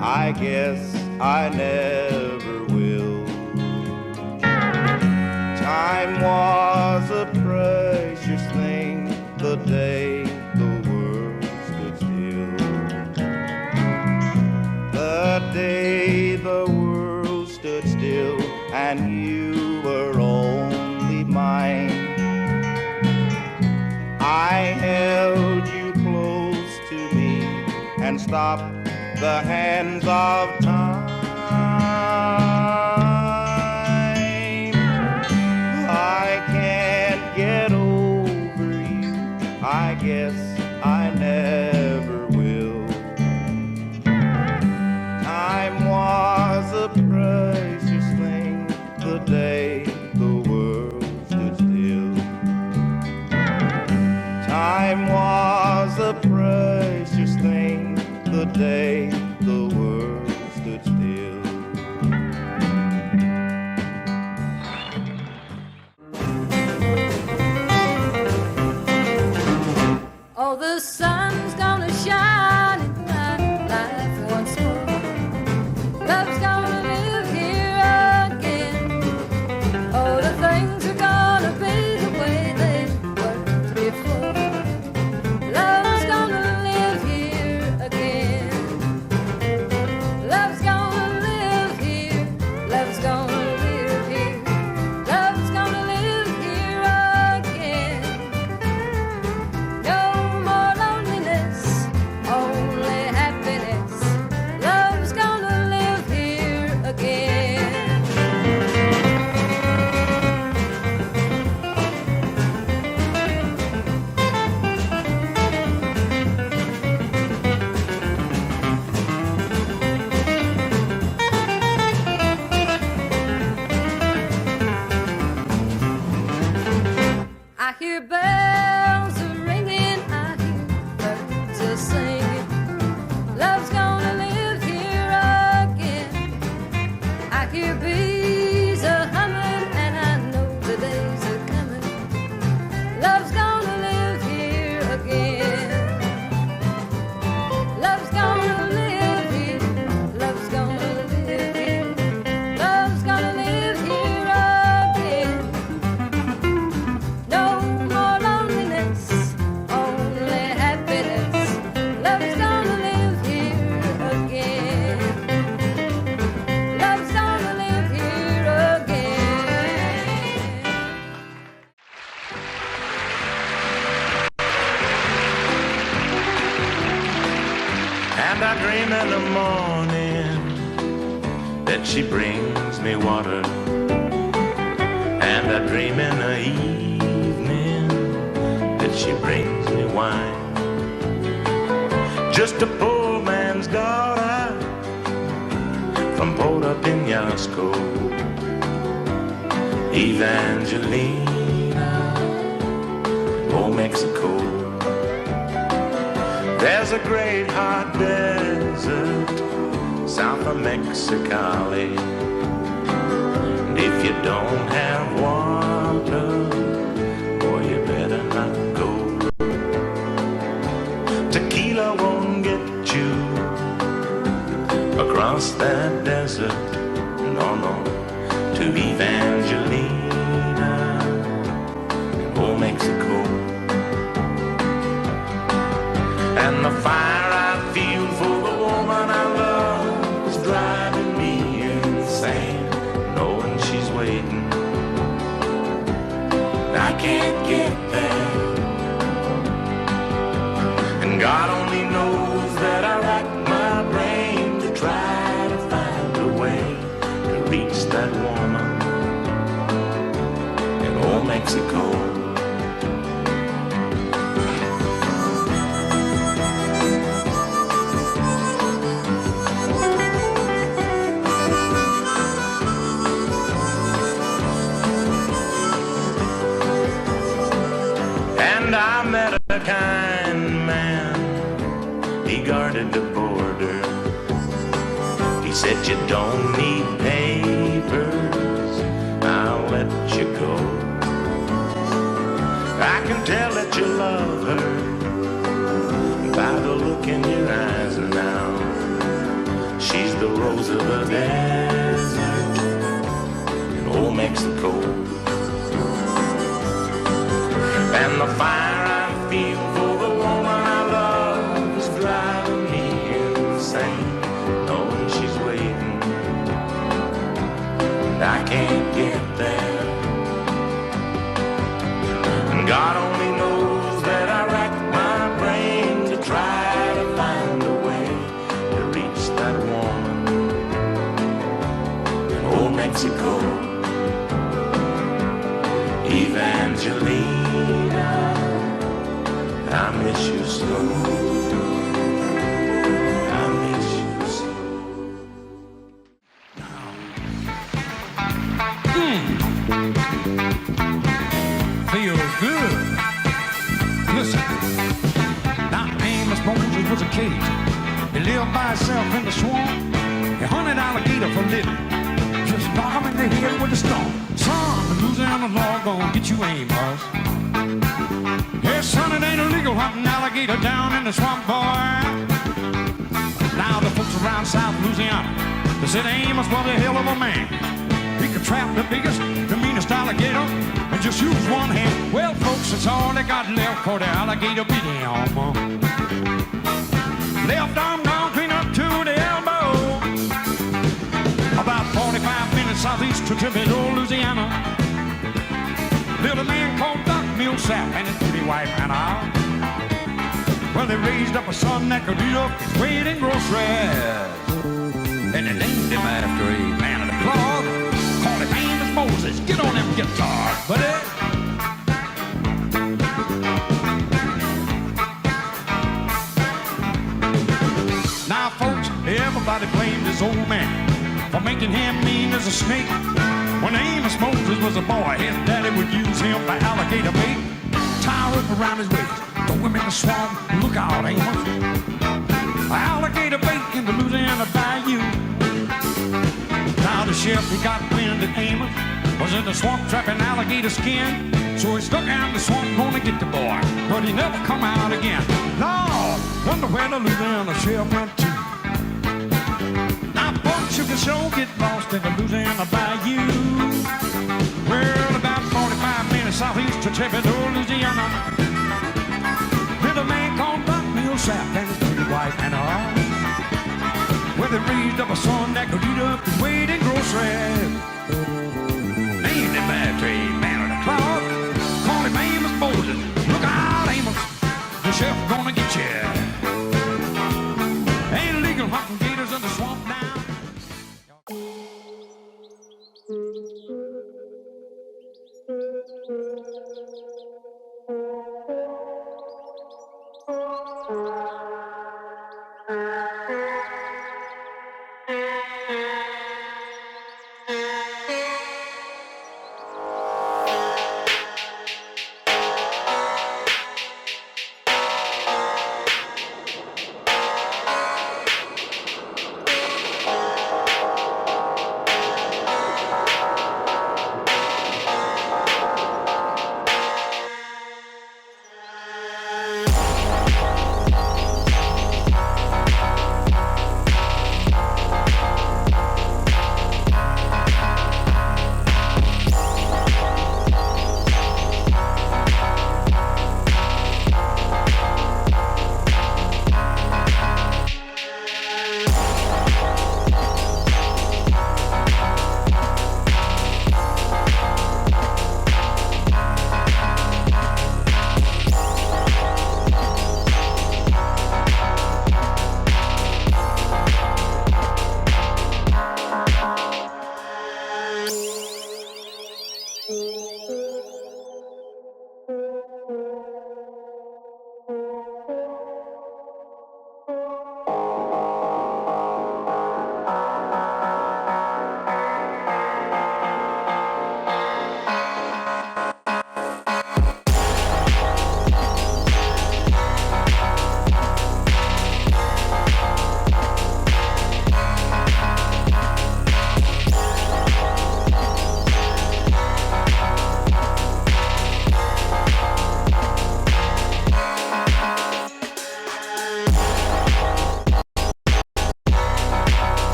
I guess I never will. Time was a precious thing the day the world stood still. The day the world stood still and you were only mine. I held you close to me and stopped the hands of time. I can't get over you, I guess I never will. Time was a precious thing the day the world stood still. Time was a precious thing the day the world stood still. Oh, the sun's gonna shine in my life once more. Love's gonna live here again. Oh, the things are gonna be the way they were before. Love's gonna live here again. Love's gonna live here. Love's gonna live here. Love's gonna live here again. No more loneliness, only happiness. Love's gonna live here again. I hear bells a ringing, I hear birds a singing. Love's gonna live here again. I hear bees a humming, and I know the days are coming. Love's gonna live here again. Love's gonna live here. Love's gonna live here. Love's gonna live here again. No more loneliness, only happiness. Love's gonna live here again. Love's gonna live here again. And I dream in the morning that she brings me water. And I dream in the evening that she brings me wine. Just a poor man's daughter from Puerto Penasco, Evangelina, oh Mexico. There's a great hot desert south of Mexicali. And if you don't have water, boy, you better not go. Tequila won't get you across that desert, no, no, to Evangelina, oh Mexico. And the fire I feel for the woman I love is driving me insane, knowing she's waiting. I can't get there, and God only knows that I rack my brain old Mexico. And I met a kind man, he guarded the border. He said, you don't need papers, I'll let you go. I can tell that you love her by the look in your eyes now. She's the rose of the desert in old Mexico. And the fire I feel for the woman I love is driving me insane, knowing she's waiting, and I can't get there. And God only knows that I rack my brain to try to find a way to reach that woman in old Mexico. Evangelina, I miss you so. I miss you so. Feels good. Listen, now Amos Moses was a cage. He lived by himself in the swamp. He hunted alligator for living. Just knock him in the head with a stone. Son, the Louisiana law gonna get you, Amos. Yes, son, it ain't illegal hunting alligator down in the swamp, boy. Now the folks around South Louisiana, they said Amos was a hell of a man. He could trap the biggest, the meanest alligator and just use one hand. Well, folks, that's all they got left for the alligator beating on. Left arm gone clean up to the elbow. About 45 minutes southeast to Thibodeau, Louisiana. Little man called Doc Millsap and his pretty wife Hannah. Well, they raised up a son that could eat up his weight in groceries. And they named him after a man of the cloth. Called him Amos Moses. Get on them guitars, buddy. Now, folks, everybody blamed this old man for making him mean as a snake. When Amos Moses was a boy, his daddy would use him for alligator bait. Tie a rope around his waist, throw him in the swamp, look out, Amos. Alligator bait in the Louisiana bayou. Now the sheriff, he got wind that Amos was in the swamp trapping alligator skin. So he stuck out in the swamp gonna get the boy, but he never come out again. Lord, wonder where the Louisiana sheriff went to. Now folks, you can sure get lost in the Louisiana bayou. Well, about 45 minutes southeast to Thibodeau, Louisiana. Little man called Doc Millsap and his pretty wife Hannah. Well, they raised up a son that could eat up his weight in groceries. Named him after a man of the cloth. Called him Amos Moses. Look out, Amos, the sheriff gonna get you. Ain't illegal hunting gators in the swamp now.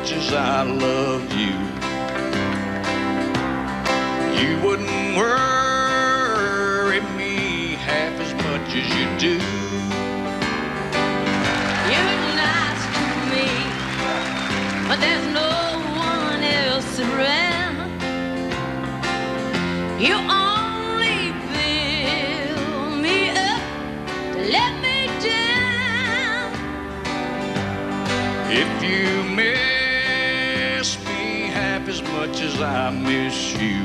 much as I love you. You wouldn't worry me half as much as you do. You're nice to me, but there's no one else around. You only fill me up to let me down. If you miss me half as much as I miss you,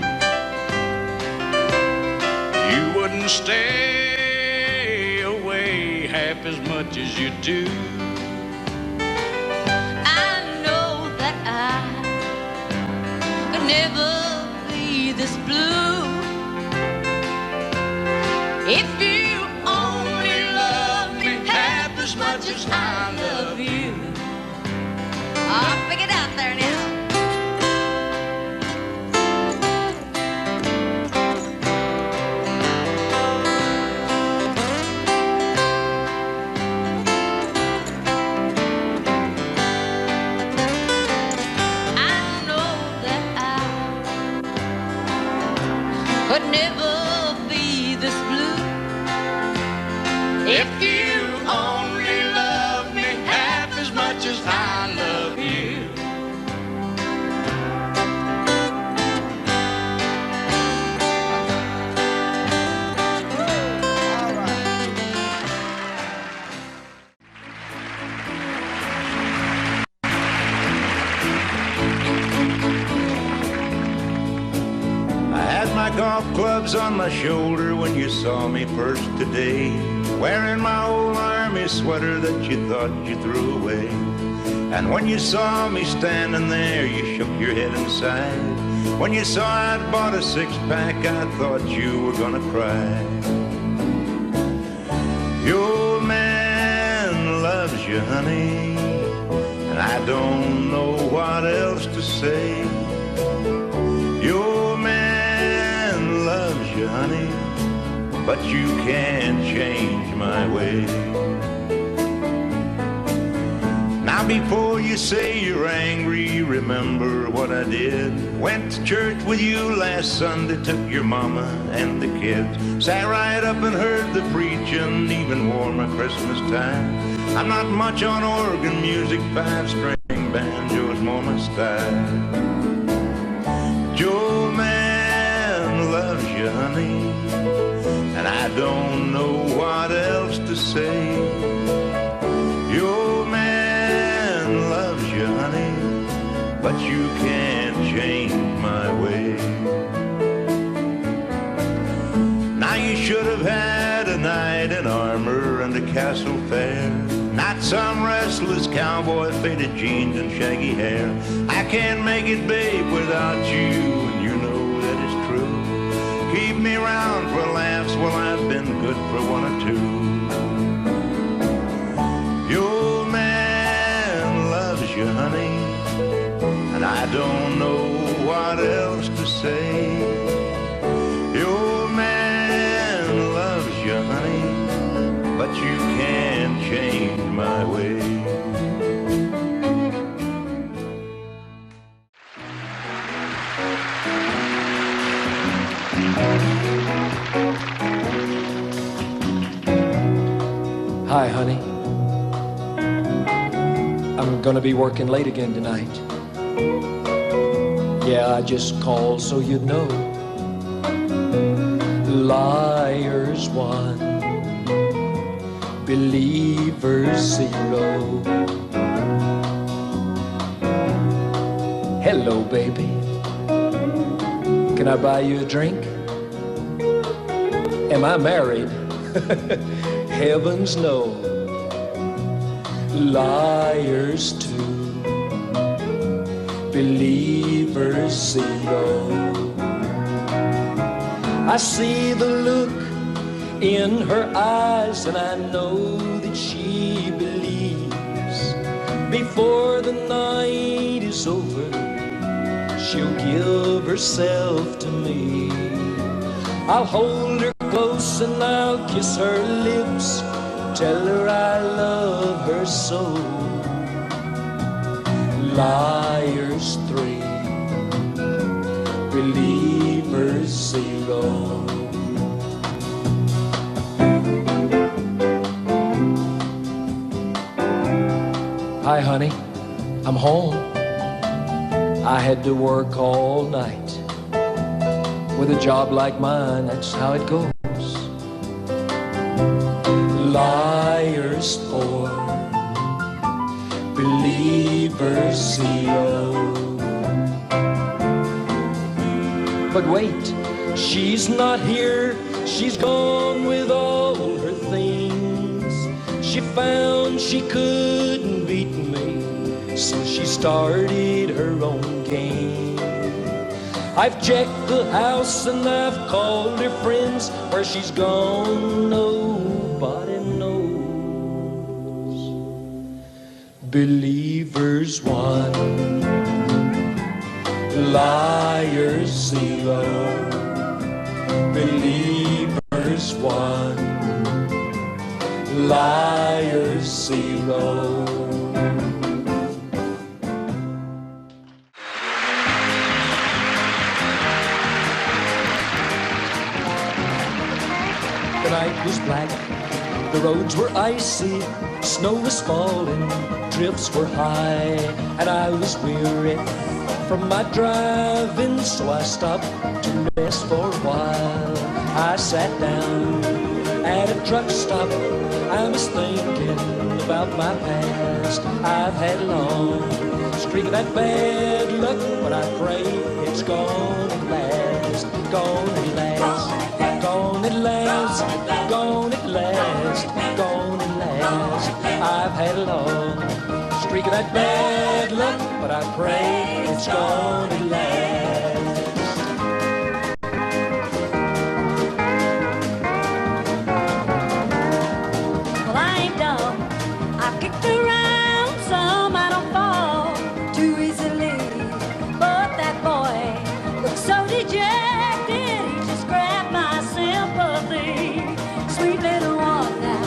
you wouldn't stay away half as much as you do. I know that I could never be this blue if you only love me half as much as I love you. Oh, pick it up there now. Could never be this blue if you only love me half as much as I love you. Golf clubs on my shoulder when you saw me first today, wearing my old army sweater that you thought you threw away. And when you saw me standing there, you shook your head and sighed. When you saw I'd bought a six-pack, I thought you were gonna cry. Your man loves you, honey, and I don't know what else to say. Your man loves you, honey, but you can't change my way. Now before you say you're angry, remember what I did. Went to church with you last Sunday, took your mama and the kids. Sat right up and heard the preaching, even wore my Christmas tie. I'm not much on organ music, five-string banjo's more my style. Your man loves you, honey, and I don't know what else to say. Your man loves you, honey, but you can't change my way. Now you should have had a knight in armor and a castle fair, not some restless cowboy, faded jeans and shaggy hair. I can't make it, babe, without you, and you know that is true. Keep me round for laughs, well, I've been good for one or two. Your man loves you, honey, and I don't know what else to say. Your man loves you, honey, but you can't change my way. Hi, honey. I'm gonna be working late again tonight. Yeah, I just called so you'd know. Liars one, believers zero. Hello, baby. Can I buy you a drink? Am I married? Heavens no. Liars two, believers zero. I see the look in her eyes and I know that she believes before the night is over she'll give herself to me. I'll hold her close and I'll kiss her lips, tell her I love her so. liars 3, believers 0. Hi, honey, I'm home. I had to work all night. With a job like mine, that's how it goes. Liars 4, believers 0. But wait, she's not here. She's gone with all her things. She found she couldn't beat me, so she started her own game. I've checked the house and I've called her friends. Where she's gone, nobody knows. Believers 1, liars 0. Believers 1, liars 0. The night was black, the roads were icy, snow was falling, drifts were high, and I was weary from my driving, so I stopped to rest for a while. I sat down at a truck stop, I was thinking about my past. I've had a long streak of that bad luck, but I pray it's gone at last, gone at last. Gone at last, gone at last, gone at last. I've had a long streak of that bad luck, but I pray it's gone at last. Well, I ain't dumb. I've kicked around some. I don't fall too easily. But that boy looks so dejected. He just grabbed my sympathy. Sweet little one now,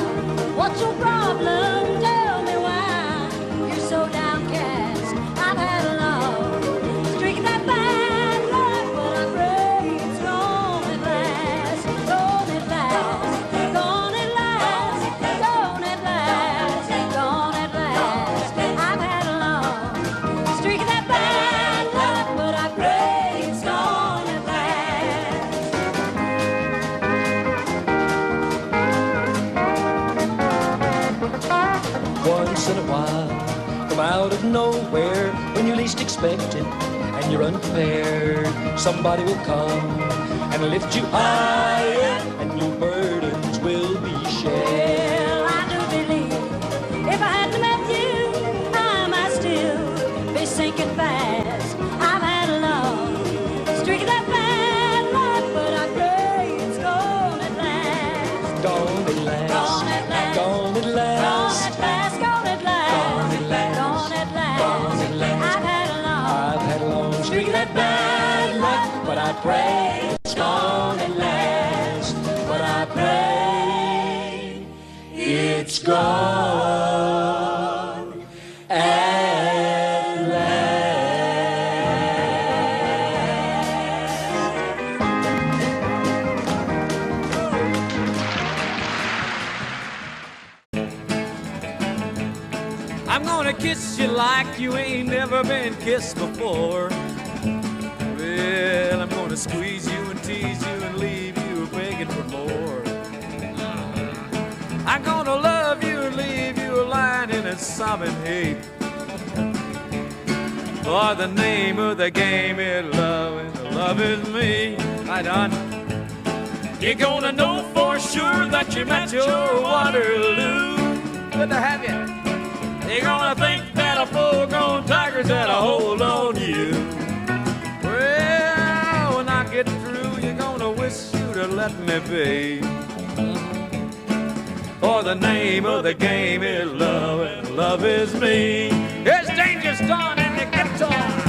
what's your problem? Tell me why you're so downcast. I've had a long streak of that bad luck, but I pray it's gone at last, gone at last, gone at last, gone at last, gone at last. I've had a long streak of that bad luck, but I pray it's gone at last. Once in a while, from out of nowhere, when you least expect it and you're unprepared, somebody will come and lift you higher, and your burdens will be shared. Well, I do believe if I hadn't met you, I might still be sinking fast. I've had a long streak of that bad luck, but I pray it's gone at last. Gone at last, Gone at last. gone at Gone last, at last, gone at last, Gone at last. gone at last. Gone at last. I've had a long I've had a long streak of that bad luck, but I pray it's gone at last. But I pray it's gone at last. I'm gonna kiss you like you ain't never been kissed before. Well, I'm gonna squeeze you and tease you and leave you begging for more. I'm gonna love you and leave you lying in a sobbing heap. For the name of the game is love, and the love is me. I done. You're gonna know for sure that you met your Waterloo. Good to have you. You're gonna think that a full-grown tiger's had a hold on you. Well, when I get through, you're gonna wish you'd have let me be. For the name of the game is love, and love is me. It's Dangerous Dawn and the guitar.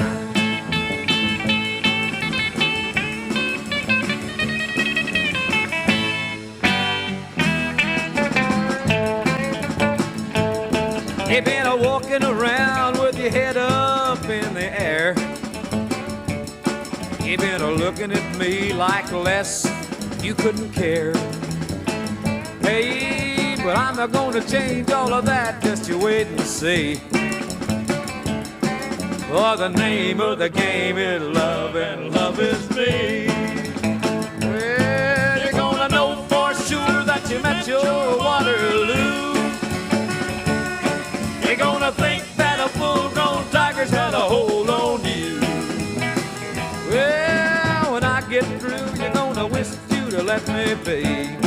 You've been walking around with your head up You've been looking at me like less you couldn't care. Hey, but I'm not gonna change all of that, just you wait and see. For the name of the game is love, and love is me. Well, you're gonna know for sure that you met your Waterloo. You're gonna think that a full-grown tiger's had a hold on you. Well, when I get through, you're gonna wish you to let me be.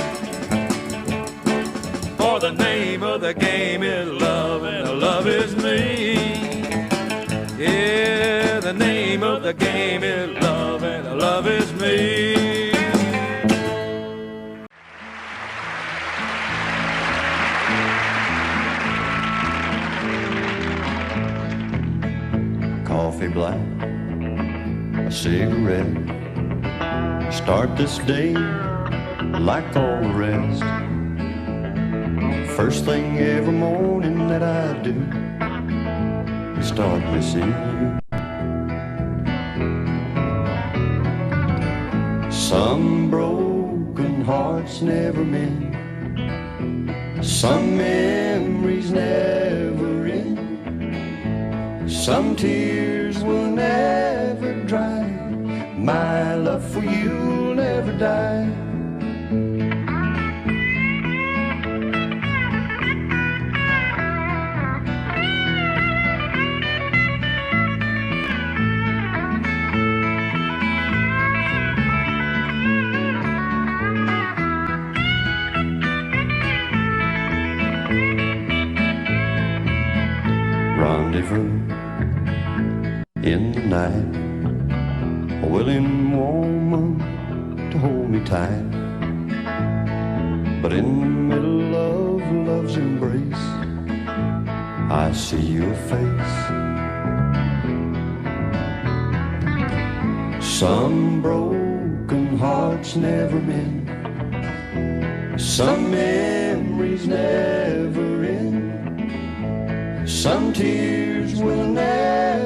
For the name of the game is love, and the love is me. Yeah, the name of the game is love, and the love is me. Coffee black, a cigarette. Start this day like all the rest. First thing every morning that I do, start missing you. Some broken hearts never mend. Some memories never end. Some tears will never dry. My love for you will never die. Rendezvous in the night, a willing woman to hold me tight. But in the middle of love's embrace, I see your face. Some broken hearts never mend. Some memories never end. Some tears will never